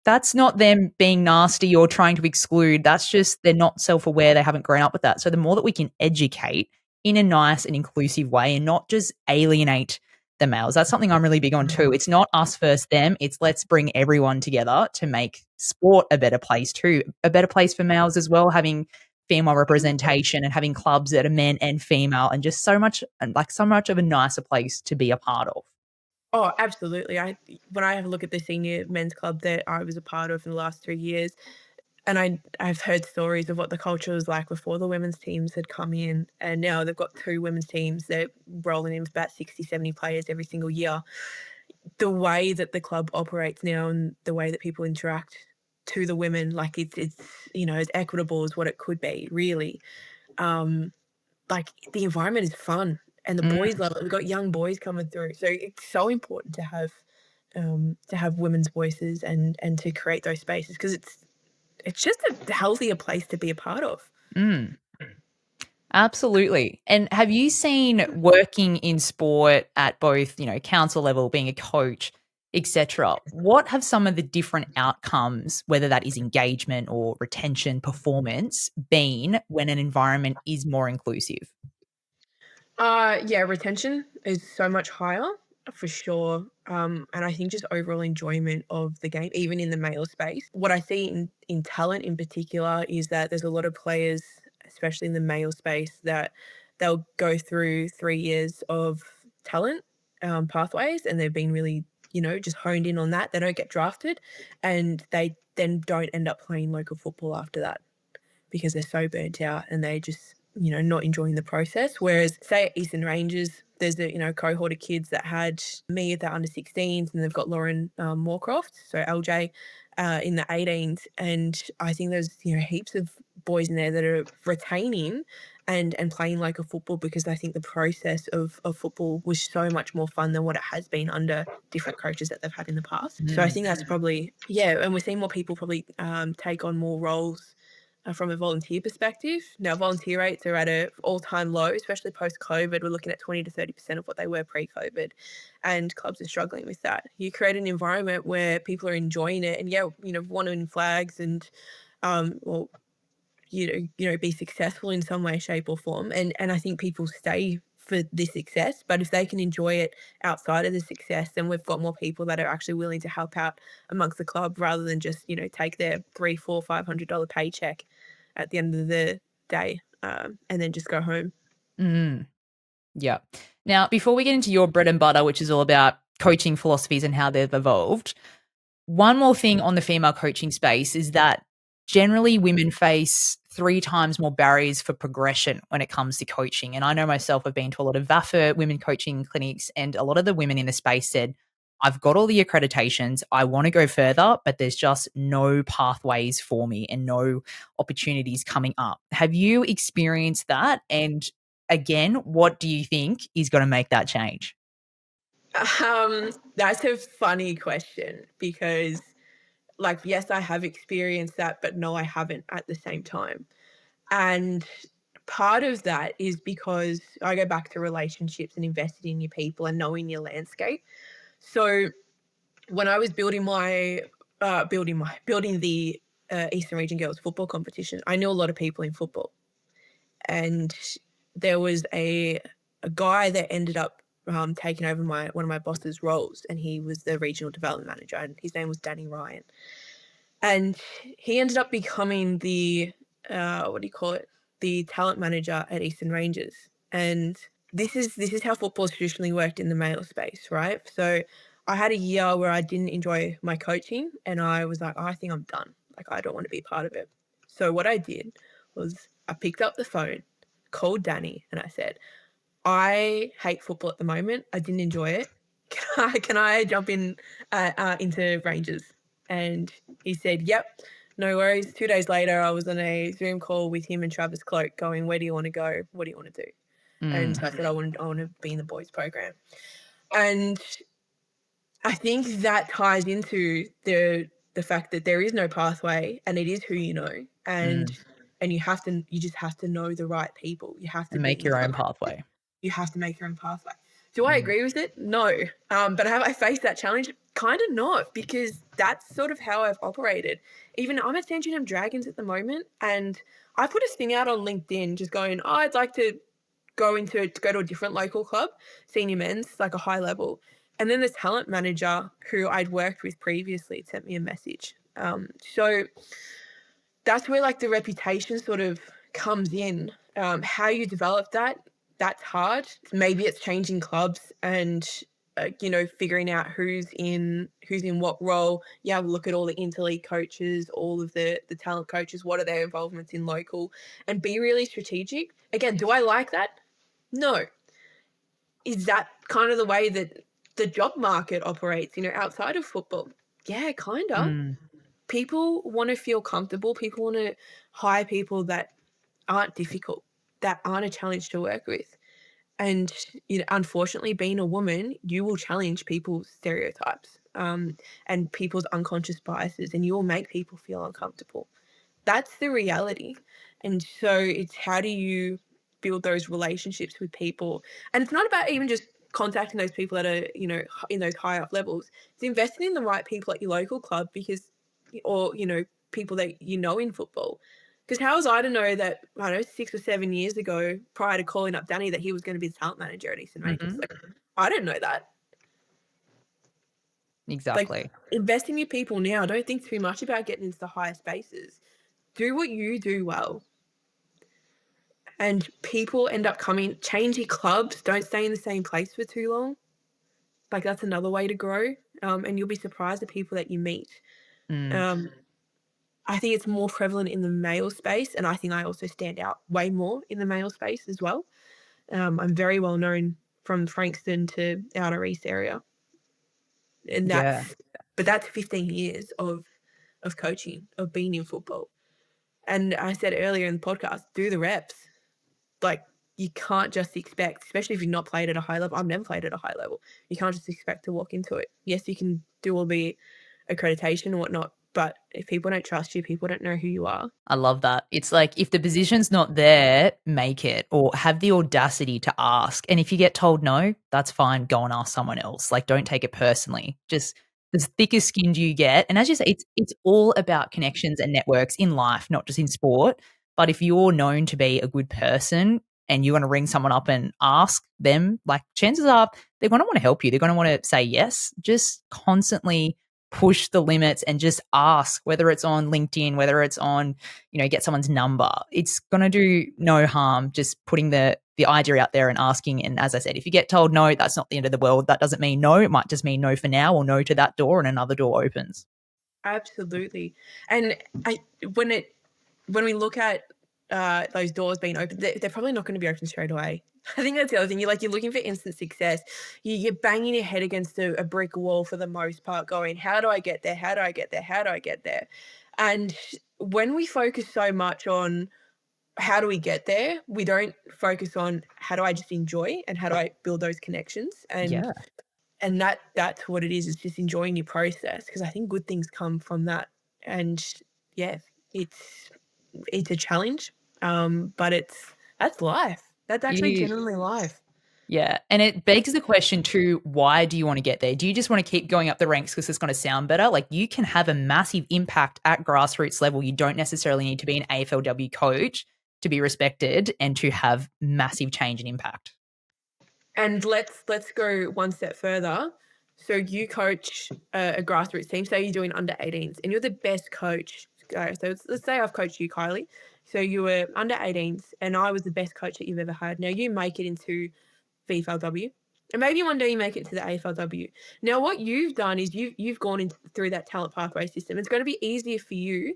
that's not them being nasty or trying to exclude. That's just they're not self-aware. They haven't grown up with that. So the more that we can educate in a nice and inclusive way and not just alienate the males, that's something I'm really big on too. It's not us versus them. It's let's bring everyone together to make sport a better place too, a better place for males as well, having female representation and having clubs that are men and female and just so much of a nicer place to be a part of. Oh, absolutely. When I have a look at the senior men's club that I was a part of in the last 3 years, and I've heard stories of what the culture was like before the women's teams had come in, and now they've got two women's teams. They're rolling in with about 60, 70 players every single year. The way that the club operates now and the way that people interact to the women, like, it's as equitable as what it could be, really. Um, like, the environment is fun and the Mm. boys love it. We've got young boys coming through. So it's so important to have women's voices and to create those spaces, because it's just a healthier place to be a part of. Mm. Absolutely. And have you seen working in sport at both, council level, being a coach, etc. What have some of the different outcomes, whether that is engagement or retention, performance, been when an environment is more inclusive? Yeah, retention is so much higher for sure. And I think just overall enjoyment of the game, even in the male space. What I see in talent in particular is that there's a lot of players, especially in the male space, that they'll go through 3 years of talent pathways, and they've been really, just honed in on that. They don't get drafted, and they then don't end up playing local football after that, because they're so burnt out and they just, not enjoying the process. Whereas, say, at Eastern Rangers, there's a, cohort of kids that had me at the under 16s, and they've got Lauren Moorcroft, so LJ, in the 18s. And I think there's, heaps of boys in there that are retaining and playing like a football, because I think the process of football was so much more fun than what it has been under different coaches that they've had in the past. So I think that's probably, yeah, and we're seeing more people probably take on more roles from a volunteer perspective. Now, volunteer rates are at an all-time low, especially post-COVID. We're looking at 20 to 30% of what they were pre-COVID, and clubs are struggling with that. You create an environment where people are enjoying it, and yeah, want to win flags and, well, be successful in some way, shape, or form. And I think people stay for this success. But if they can enjoy it outside of the success, then we've got more people that are actually willing to help out amongst the club, rather than just, take their $3, $4, $500 paycheck at the end of the day, and then just go home. Mm, yeah. Now, before we get into your bread and butter, which is all about coaching philosophies and how they've evolved, one more thing on the female coaching space is that generally women face 3 times more barriers for progression when it comes to coaching. And I know myself, I've been to a lot of VAFA women coaching clinics, and a lot of the women in the space said, I've got all the accreditations. I want to go further, but there's just no pathways for me and no opportunities coming up. Have you experienced that? And again, what do you think is going to make that change? That's a funny question because, like, yes, I have experienced that, but no, I haven't at the same time. And part of that is because I go back to relationships and investing in your people and knowing your landscape. So when I was building the Eastern Region Girls football competition, I knew a lot of people in football, and there was a guy that ended up taking over one of my boss's roles, and he was the regional development manager, and his name was Danny Ryan, and he ended up becoming the what do you call it, the talent manager at Eastern Rangers. And this is how football's traditionally worked in the male space, right? So I had a year where I didn't enjoy my coaching, and I was like, oh, I think I'm done. Like, I don't want to be part of it. So what I did was I picked up the phone, called Danny, and I said, I hate football at the moment. I didn't enjoy it. Can I jump in into Rangers? And he said, yep, no worries. 2 days later, I was on a Zoom call with him and Travis Cloak going, where do you want to go? What do you want to do? And Mm, I said, I want to be in the boys program. And I think that ties into the fact that there is no pathway, and it is who you know. And mm. you just have to know the right people. You have to And be make in your touch. own pathway. You have to make your own pathway. Do I Mm, agree with it? No. But have I faced that challenge? Kind of not, because that's sort of how I've operated. Even I'm at Sandringham Dragons at the moment, and I put a thing out on LinkedIn just going, oh, I'd like to go to a different local club, senior men's, like a high level. And then the talent manager who I'd worked with previously sent me a message. So that's where like the reputation sort of comes in. How you develop that, that's hard. Maybe it's changing clubs and figuring out who's in what role. You have a look at all the interleague coaches, all of the talent coaches. What are their involvements in local, and be really strategic. Again, do I like that? No. Is that kind of the way that the job market operates? Outside of football? Yeah, kind of. mm. People want to feel comfortable. People want to hire people that aren't difficult, that aren't a challenge to work with. And unfortunately, being a woman, you will challenge people's stereotypes, and people's unconscious biases, and you will make people feel uncomfortable. That's the reality. And so it's, how do you build those relationships with people? And it's not about even just contacting those people that are, in those high up levels. It's investing in the right people at your local club, because, or, people that in football. Because how was I to know that, I don't know, 6 or 7 years ago, prior to calling up Danny, that he was going to be the talent manager at Eastern Rangers? Mhm. Like, I didn't know that. Like, Exactly. invest in your people now. Don't think too much about getting into the higher spaces. Do what you do well. And people end up changing clubs. Don't stay in the same place for too long. Like, that's another way to grow. And you'll be surprised at people that you meet. Mm. Um, I think it's more prevalent in the male space, and I think I also stand out way more in the male space as well. I'm very well known from Frankston to Outer East area, and Yeah. that's 15 years of coaching, of being in football. And I said earlier in the podcast, do the reps. Like, you can't just expect, especially if you've not played at a high level. I've never played at a high level. You can't just expect to walk into it. Yes, you can do all the accreditation and whatnot, but if people don't trust you, people don't know who you are. I love that. It's like if the position's not there, make it or have the audacity to ask. And if you get told no, that's fine. Go and ask someone else. Like, don't take it personally. Just as thicker skinned you get. And as you say, it's all about connections and networks in life, not just in sport. But if you're known to be a good person and you want to ring someone up and ask them, like chances are they're going to want to help you. They're going to want to say yes. Just constantly push the limits and just ask, whether it's on LinkedIn, whether it's on, get someone's number. It's going to do no harm just putting the idea out there and asking. And as I said, if you get told no, that's not the end of the world. That doesn't mean no. It might just mean no for now, or no to that door and another door opens. Absolutely. And when we look at those doors being open, they're probably not going to be open straight away. I think that's the other thing. You're looking for instant success. You're banging your head against a brick wall for the most part, going, how do I get there? How do I get there? How do I get there? And when we focus so much on how do we get there, we don't focus on how do I just enjoy and how do I build those connections. And that's what it is. It's just enjoying your process, because I think good things come from that. And yeah, it's a challenge, but that's life. That's actually genuinely life. Yeah. And it begs the question too, why do you want to get there? Do you just want to keep going up the ranks because it's going to sound better? Like, you can have a massive impact at grassroots level. You don't necessarily need to be an AFLW coach to be respected and to have massive change and impact. And let's go one step further. So you coach a grassroots team. Say you're doing under 18s and you're the best coach. So let's say I've coached you, Kylie. So you were under 18s and I was the best coach that you've ever had. Now you make it into VFLW, and maybe one day you make it to the AFLW. Now what you've done is you've gone through that talent pathway system. It's going to be easier for you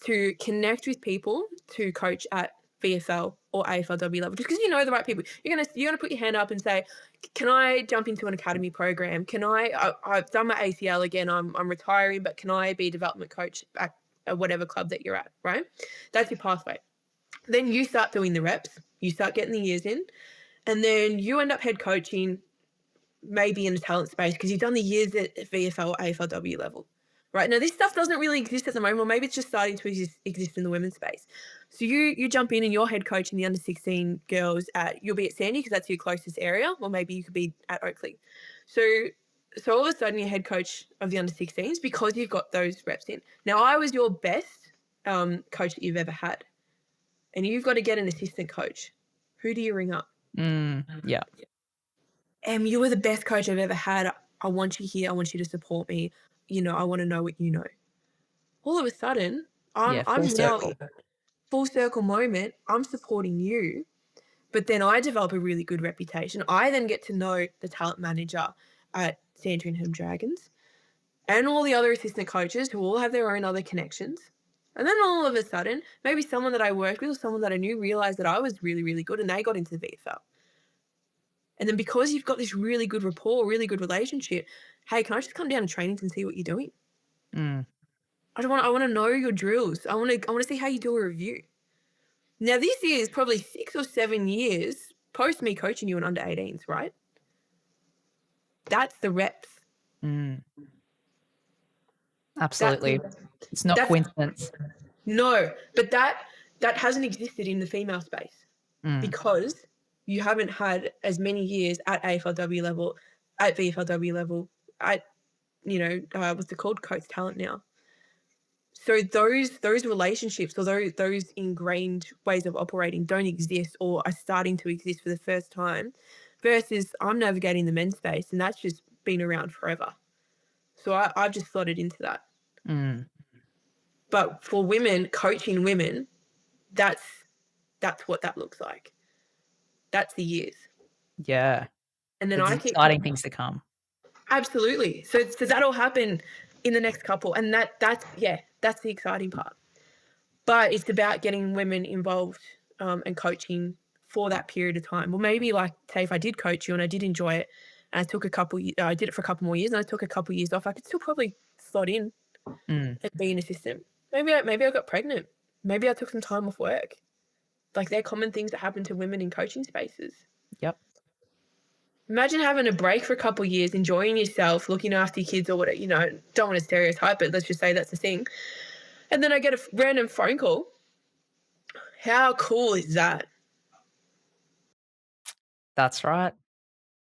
to connect with people to coach at VFL or AFLW level, just because you know the right people. You're gonna put your hand up and say, can I jump into an academy program? Can I've done my ACL again, I'm retiring, but can I be a development coach at whatever club that you're at, right? That's your pathway. Then you start doing the reps, you start getting the years in, and then you end up head coaching, maybe in the talent space, because you've done the years at VFL or AFLW level. Right now, this stuff doesn't really exist at the moment, or maybe it's just starting to exist in the women's space. So you jump in and you're head coaching the under 16 girls you'll be at Sandy because that's your closest area, or maybe you could be at Oakley. So all of a sudden you're head coach of the under 16s because you've got those reps in. Now I was your best coach that you've ever had, and you've got to get an assistant coach. Who do you ring up? Yeah. You were the best coach I've ever had. I want you here. I want you to support me. I want to know what you know. All of a sudden, I'm now full circle moment. I'm supporting you, but then I develop a really good reputation. I then get to know the talent manager at Sandringham Dragons and all the other assistant coaches who all have their own other connections. And then all of a sudden, maybe someone that I worked with or someone that I knew realized that I was really, really good, and they got into the VFL. And then because you've got this really good rapport, really good relationship, hey, can I just come down to trainings and see what you're doing? I want to know your drills. I want to see how you do a review. Now, this year is probably 6 or 7 years post me coaching you in under 18s, right? That's the reps. Absolutely. It's not coincidence. No, but that hasn't existed in the female space because you haven't had as many years at AFLW level, at VFLW level, at, what's it called? Coach talent now. So those relationships or those ingrained ways of operating don't exist or are starting to exist for the first time, versus I'm navigating the men's space and that's just been around forever. So I've just slotted into that. But for women, coaching women, that's what that looks like. That's the years. Yeah. And then I keep exciting things to come. Absolutely. So that'll happen in the next couple, and that's the exciting part. But it's about getting women involved and coaching for that period of time. Well, maybe like, say, if I did coach you and I did enjoy it, and I took I did it for a couple more years, and I took a couple of years off, I could still probably slot in and be an assistant. Maybe I got pregnant. Maybe I took some time off work. Like, they're common things that happen to women in coaching spaces. Yep. Imagine having a break for a couple of years, enjoying yourself, looking after your kids or whatever, don't want to stereotype, but let's just say that's the thing. And then I get a random phone call. How cool is that? That's right.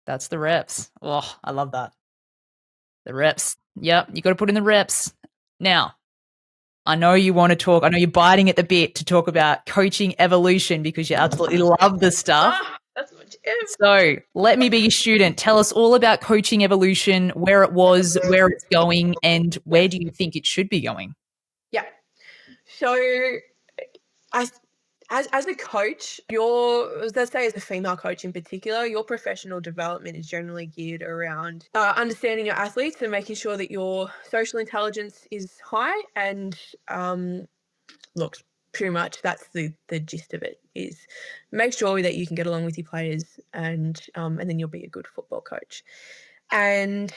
That's the reps. Oh, I love that. The reps. Yep. You got to put in the reps. Now, I know you want to talk. I know you're biting at the bit to talk about coaching evolution because you absolutely love this stuff. So let me be your student. Tell us all about coaching evolution, where it was, where it's going, and Yeah. where do you think it should be going? Yeah. So I as a coach, your let's say as a female coach in particular, your professional development is generally geared around understanding your athletes and making sure that your social intelligence is high. And look, pretty much that's the gist of it. Is make sure that you can get along with your players, and then you'll be a good football coach. And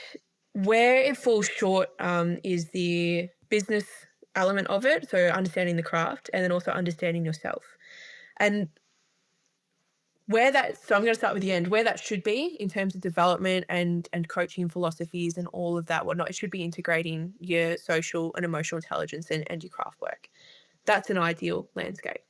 where it falls short is the business element of it. So understanding the craft and then also understanding yourself. And so I'm going to start with the end, where that should be in terms of development and coaching philosophies and all of that, whatnot. It should be integrating your social and emotional intelligence and your craft work. That's an ideal landscape.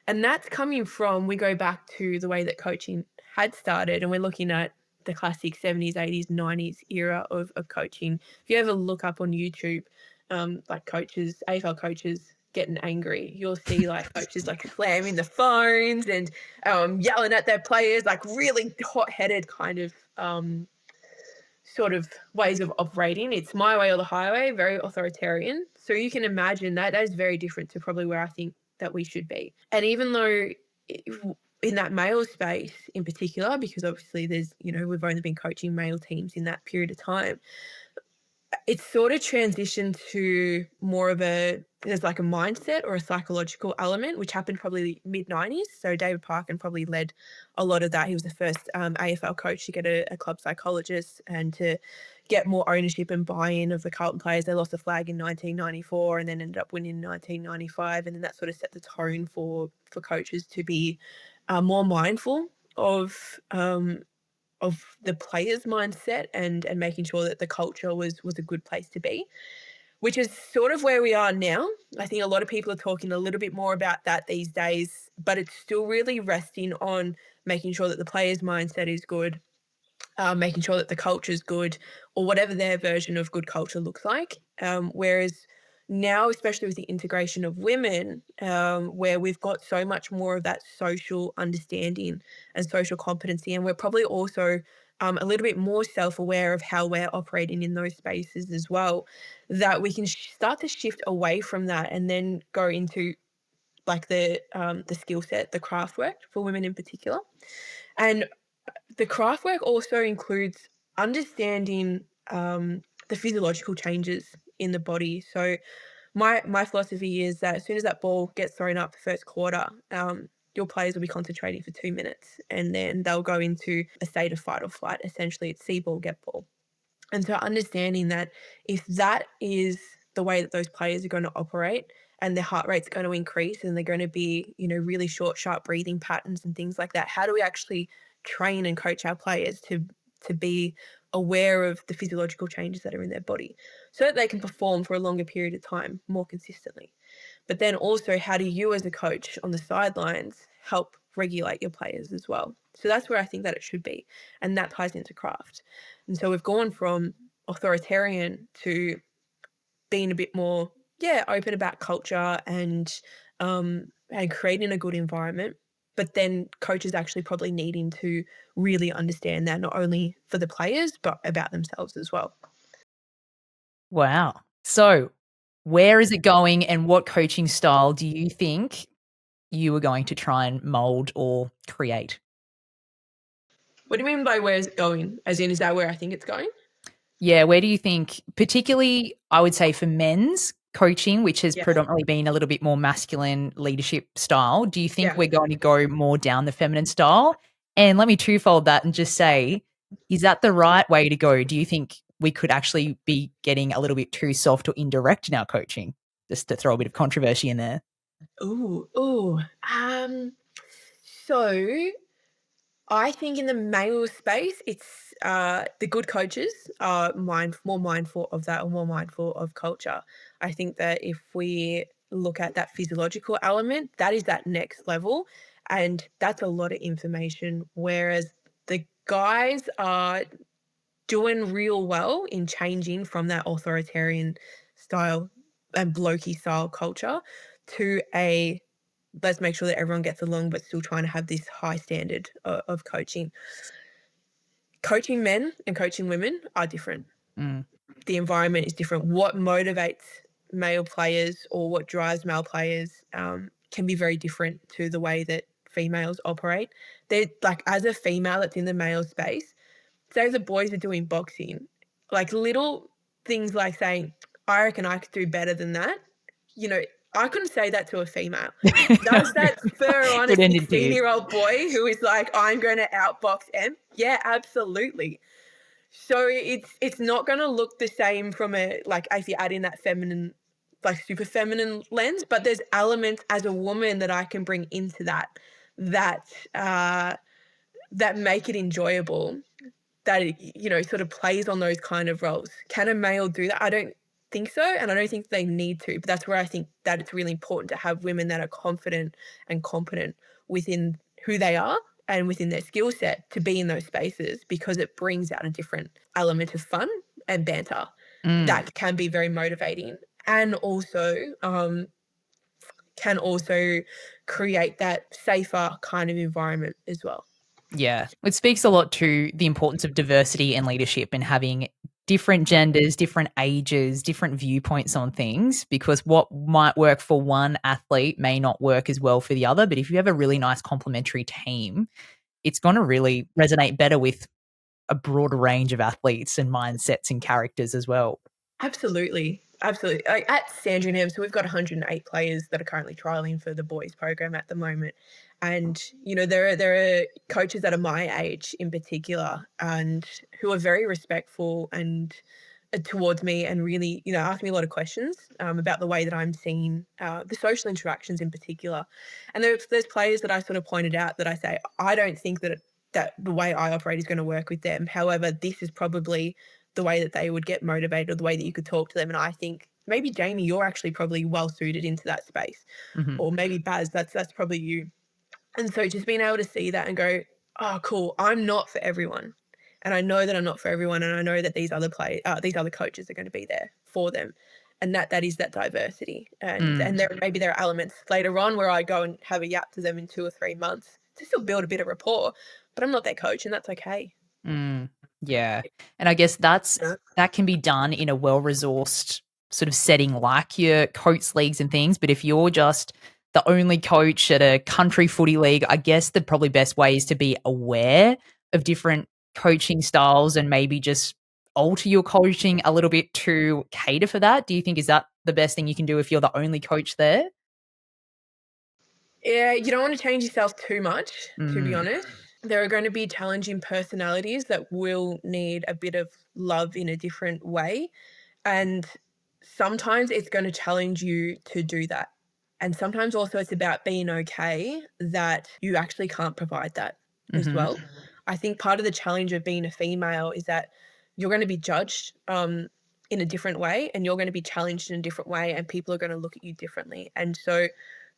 And that's coming from, we go back to the way that coaching had started, and we're looking at the classic 70s, 80s, 90s era of coaching. If you ever look up on YouTube, like coaches, AFL coaches getting angry, you'll see like coaches like slamming the phones and yelling at their players, like really hot-headed kind of sort of ways of operating. It's my way or the highway, very authoritarian. So you can imagine that is very different to probably where I think that we should be. And even though in that male space in particular, because obviously we've only been coaching male teams in that period of time, it's sort of transitioned to more of there's like a mindset or a psychological element, which happened probably mid-90s. So David Parkin probably led a lot of that. He was the first AFL coach to get a club psychologist and to get more ownership and buy-in of the Carlton players. They lost the flag in 1994 and then ended up winning in 1995. And then that sort of set the tone for coaches to be more mindful of the player's mindset and making sure that the culture was a good place to be, which is sort of where we are now. I think a lot of people are talking a little bit more about that these days, but it's still really resting on making sure that the player's mindset is good, making sure that the culture is good, or whatever their version of good culture looks like. Whereas now, especially with the integration of women, where we've got so much more of that social understanding and social competency, and we're probably also a little bit more self-aware of how we're operating in those spaces as well, that we can start to shift away from that and then go into like the skill set, the craft work for women in particular. And the craft work also includes understanding the physiological changes in the body. So my philosophy is that as soon as that ball gets thrown up the first quarter, your players will be concentrating for 2 minutes and then they'll go into a state of fight or flight. Essentially, it's see ball, get ball. And so understanding that if that is the way that those players are going to operate and their heart rate's going to increase and they're going to be, really short, sharp breathing patterns and things like that, how do we actually train and coach our players to be aware of the physiological changes that are in their body so that they can perform for a longer period of time more consistently? But then also, how do you as a coach on the sidelines help regulate your players as well? So that's where I think that it should be. And that ties into craft. And so we've gone from authoritarian to being a bit more, open about culture and creating a good environment. But then coaches actually probably needing to really understand that, not only for the players, but about themselves as well. Wow. So where is it going and what coaching style do you think you were going to try and mold or create? What do you mean by where's it going? As in, is that where I think it's going? Yeah, where do you think, particularly, I would say for men's coaching, which has Yes. predominantly been a little bit more masculine leadership style, do you think Yeah. we're going to go more down the feminine style? And let me twofold that and just say, is that the right way to go? Do you think we could actually be getting a little bit too soft or indirect in our coaching? Just to throw a bit of controversy in there. Ooh, ooh. So I think in the male space, it's the good coaches are more mindful of that or more mindful of culture. I think that if we look at that physiological element, that is that next level, and that's a lot of information. Whereas the guys are doing real well in changing from that authoritarian style and blokey style culture to a let's make sure that everyone gets along, but still trying to have this high standard of coaching. Coaching men and coaching women are different. Mm. The environment is different. What motivates male players or what drives male players can be very different to the way that females operate. They're like, as a female that's in the male space, say the boys are doing boxing, like little things like saying, I reckon I could do better than that. You know, I couldn't say that to a female. Does that spur on a Good ended to you. 16-year-old boy who is like, I'm going to outbox M? Yeah, absolutely. So it's not going to look the same from a, like, if you add in that feminine, like super feminine lens, but there's elements as a woman that I can bring into that uh, that make it enjoyable, that it, you know, sort of plays on those kind of roles. Can a male do that? I don't think so, and I don't think they need to. But that's where I think that it's really important to have women that are confident and competent within who they are and within their skill set to be in those spaces, because it brings out a different element of fun and banter Mm. that can be very motivating, and also can also create that safer kind of environment as well. Yeah. It speaks a lot to the importance of diversity and leadership and having different genders, different ages, different viewpoints on things, because what might work for one athlete may not work as well for the other. But if you have a really nice complementary team, it's going to really resonate better with a broader range of athletes and mindsets and characters as well. Absolutely. Absolutely. Like at Sandringham, so we've got 108 players that are currently trialing for the boys program at the moment. And, you know, there are coaches that are my age in particular and who are very respectful and towards me, and really, you know, ask me a lot of questions about the way that I'm seeing the social interactions in particular. And there's players that I sort of pointed out that I say, I don't think that the way I operate is going to work with them. However, this is probably the way that they would get motivated, or the way that you could talk to them. And I think maybe Jamie, you're actually probably well suited into that space, Mhm. or maybe Baz, that's probably you. And so just being able to see that and go, oh, cool, I'm not for everyone. And I know that I'm not for everyone. And I know that these other coaches are going to be there for them. And that is that diversity. And Mm. and maybe there are elements later on where I go and have a yap to them in 2 or 3 months to still build a bit of rapport, but I'm not their coach, and that's okay. Mm, yeah, and I guess that can be done in a well-resourced sort of setting like your coach leagues and things, but if you're just the only coach at a country footy league, I guess the probably best way is to be aware of different coaching styles and maybe just alter your coaching a little bit to cater for that. Do you think is that the best thing you can do if you're the only coach there? Yeah, you don't want to change yourself too much, to be Mm, honest. There are going to be challenging personalities that will need a bit of love in a different way. And sometimes it's going to challenge you to do that. And sometimes also it's about being okay that you actually can't provide that as mhm, well. I think part of the challenge of being a female is that you're going to be judged in a different way, and you're going to be challenged in a different way, and people are going to look at you differently. And so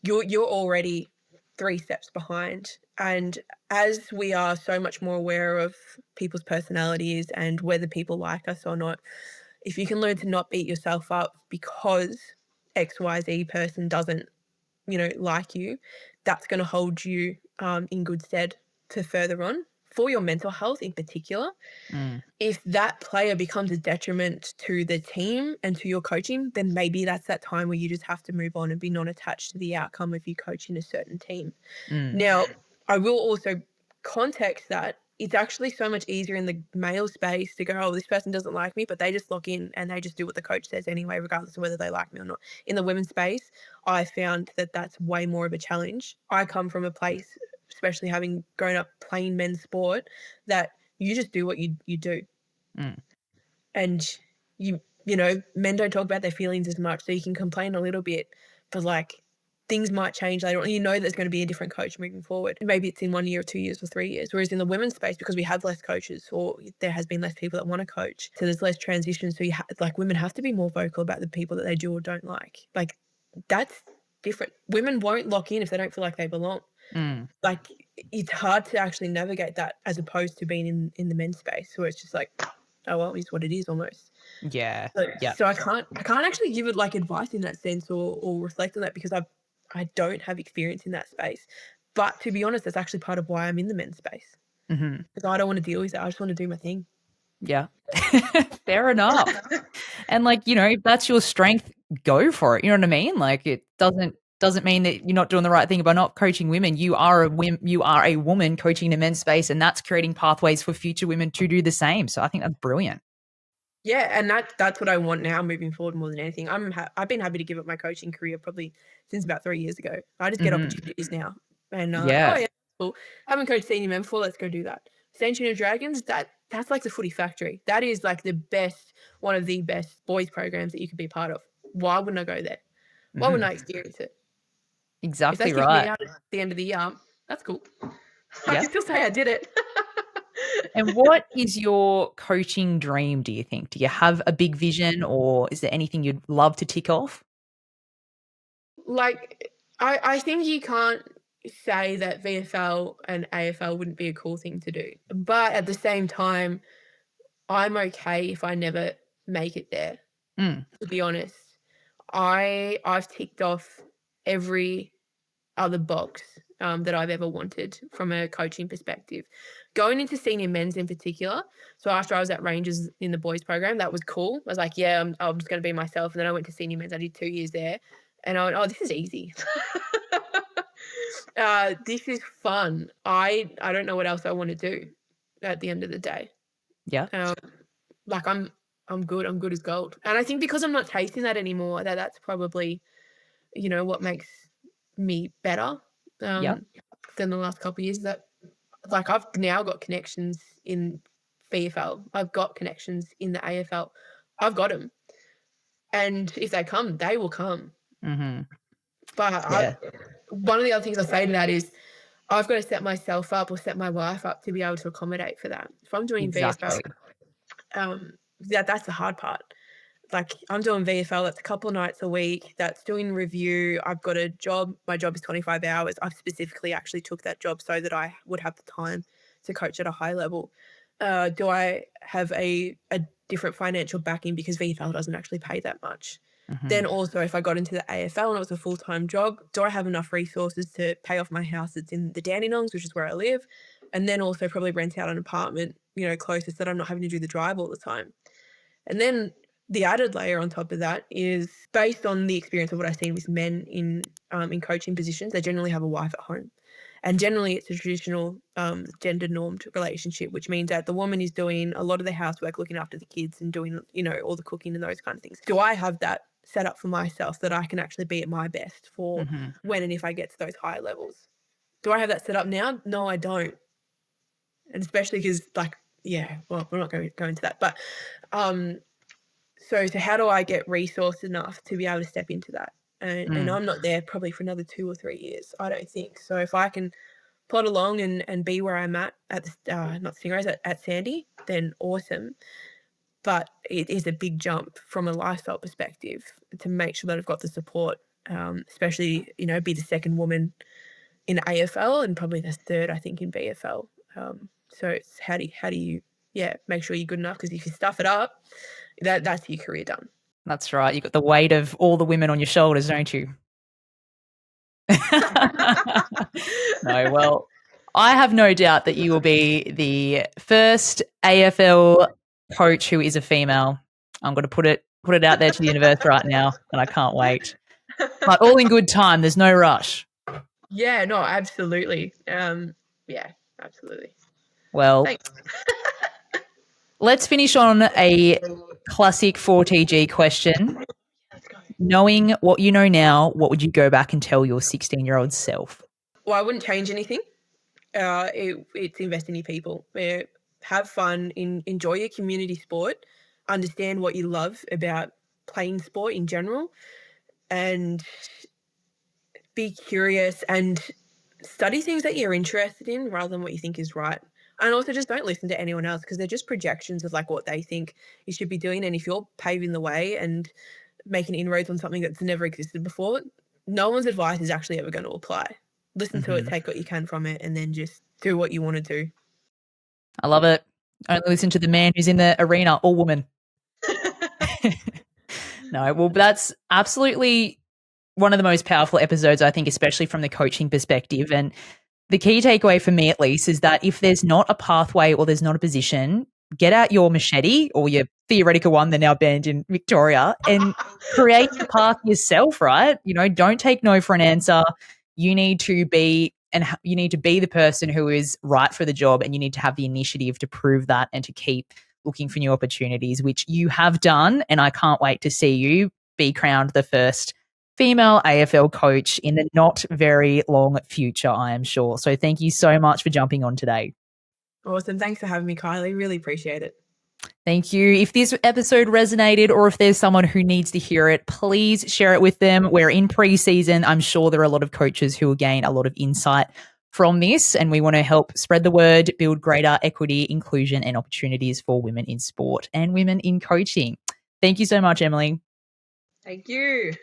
you're already 3 steps behind. And as we are so much more aware of people's personalities and whether people like us or not, if you can learn to not beat yourself up because XYZ person doesn't, you know, like you, that's going to hold you in good stead to further on for your mental health in particular. mm, If that player becomes a detriment to the team and to your coaching, then maybe that's that time where you just have to move on and be non-attached to the outcome of you coaching a certain team. mm, Now, I will also context that it's actually so much easier in the male space to go, oh, this person doesn't like me, but they just lock in and they just do what the coach says anyway, regardless of whether they like me or not. In the women's space, I found that that's way more of a challenge. I come from a place, especially having grown up playing men's sport, that you just do what you do. mm. And you know, men don't talk about their feelings as much, so you can complain a little bit, but, like, things might change later on. You know there's gonna be a different coach moving forward. Maybe it's in 1 year or 2 years or 3 years, whereas in the women's space, because we have less coaches or there has been less people that wanna coach, so there's less transition, so like, women have to be more vocal about the people that they do or don't like. Like, that's different. Women won't lock in if they don't feel like they belong. Mm. Like, it's hard to actually navigate that as opposed to being in the men's space where it's just like, "Oh, well, it's what it is," almost. Yeah. So Yeah. so I can't actually give it, like, advice in that sense or reflect on that because I don't have experience in that space. But to be honest, that's actually part of why I'm in the men's space, Mhm. because I don't want to deal with it. I just want to do my thing. Yeah. Fair enough. And, like, you know, if that's your strength, go for it. You know what I mean? Like, it doesn't mean that you're not doing the right thing by not coaching women. You are a woman coaching in a men's space, and that's creating pathways for future women to do the same. So I think that's brilliant. Yeah, and that's what I want now moving forward more than anything. I've been happy to give up my coaching career probably since about 3 years ago. I just get Mhm. opportunities now, and oh Yeah. yeah, cool. Haven't coached senior men before. Let's go do that. St. of Dragons. That's like the footy factory. That is like the best, one of the best boys programs that you could be a part of. Why wouldn't I go there? Why wouldn't Mhm. I experience it? If they Exactly kick me right. out at the end of the year, that's cool. I Yeah. can still say I did it. And what is your coaching dream, do you think? Do you have a big vision, or is there anything you'd love to tick off? Like, I think you can't say that VFL and AFL wouldn't be a cool thing to do. But at the same time, I'm okay if I never make it there, Mm. to be honest. I've ticked off every other box that I've ever wanted from a coaching perspective. Going into senior men's in particular, so after I was at Rangers in the boys program, that was cool. I was like, yeah, I'm just going to be myself. And then I went to senior men's. I did 2 years there. And I went, oh, this is easy. This is fun. I don't know what else I want to do at the end of the day. Yeah. Um, like I'm good. I'm good as gold. And I think because I'm not tasting that anymore, that's probably, what makes me better Yeah. um, than the last couple of years. That like I've now got connections in VFL. I've got connections in the AFL. I've got them, and if they come, they will come. Mhm. But Yeah. one of the other things I say to that is I've got to set myself up or set my life up to be able to accommodate for that. If I'm doing VFL, Exactly. that's the hard part. Like I'm doing VFL, that's a couple of nights a week, that's doing review. I've got a job. My job is 25 hours. I've specifically actually took that job so that I would have the time to coach at a high level. Do I have a different financial backing because VFL doesn't actually pay that much? Then Mhm. also, if I got into the AFL and it was a full-time job, do I have enough resources to pay off my house that's in the Dandenongs, which is where I live, and then also probably rent out an apartment, closer so that I'm not having to do the drive all the time. And then the added layer on top of that is based on the experience of what I've seen with men in coaching positions. They generally have a wife at home, and generally it's a traditional gender normed relationship, which means that the woman is doing a lot of the housework, looking after the kids, and doing all the cooking and those kind of things. Do I have that set up for myself that I can actually be at my best for Mhm. when and if I get to those higher levels? Do I have that set up now? No, I don't, and especially because yeah, well, we're not going to go into that, but um so how do I get resourced enough to be able to step into that? And Mm. I'm not there probably for another 2 or 3 years, I don't think. So if I can plod along and be where I'm at the not Stingrays, at Sandy, then awesome. But it is a big jump from a lifestyle perspective to make sure that I've got the support, especially, be the second woman in AFL and probably the third, I think, in BFL. So it's how do you, yeah, make sure you're good enough? Because if you stuff it up, that's your career done. That's right. You've got the weight of all the women on your shoulders, don't you? No, well, I have no doubt that you will be the first AFL coach who is a female. I'm gonna put it out there to the universe right now, and I can't wait. But all in good time, there's no rush. Yeah, no, absolutely. Yeah, absolutely. Well, Thanks. let's finish on a classic 4TG question. Let's go. Knowing what you know now, what would you go back and tell your 16-year-old self? Well, I wouldn't change anything. It's invest in your people. Have fun, enjoy your community sport, understand what you love about playing sport in general, and be curious and study things that you're interested in rather than what you think is right. And also just don't listen to anyone else because they're just projections of like what they think you should be doing. And if you're paving the way and making inroads on something that's never existed before, no one's advice is actually ever going to apply. Listen to it, Mhm. take what you can from it, and then just do what you want to do. I love it. Only listen to the man who's in the arena, or woman. No, well, that's absolutely one of the most powerful episodes, I think, especially from the coaching perspective. And the key takeaway for me, at least, is that if there's not a pathway or there's not a position, get out your machete or your theoretical one, they're now banned in Victoria, and create the path yourself, right? Don't take no for an answer. You need to be you need to be the person who is right for the job, and you need to have the initiative to prove that and to keep looking for new opportunities, which you have done. And I can't wait to see you be crowned the first female AFL coach in the not very long future, I am sure. So thank you so much for jumping on today. Awesome. Thanks for having me, Kylie. Really appreciate it. Thank you. If this episode resonated or if there's someone who needs to hear it, please share it with them. We're in pre-season. I'm sure there are a lot of coaches who will gain a lot of insight from this, and we want to help spread the word, build greater equity, inclusion, and opportunities for women in sport and women in coaching. Thank you so much, Emily. Thank you.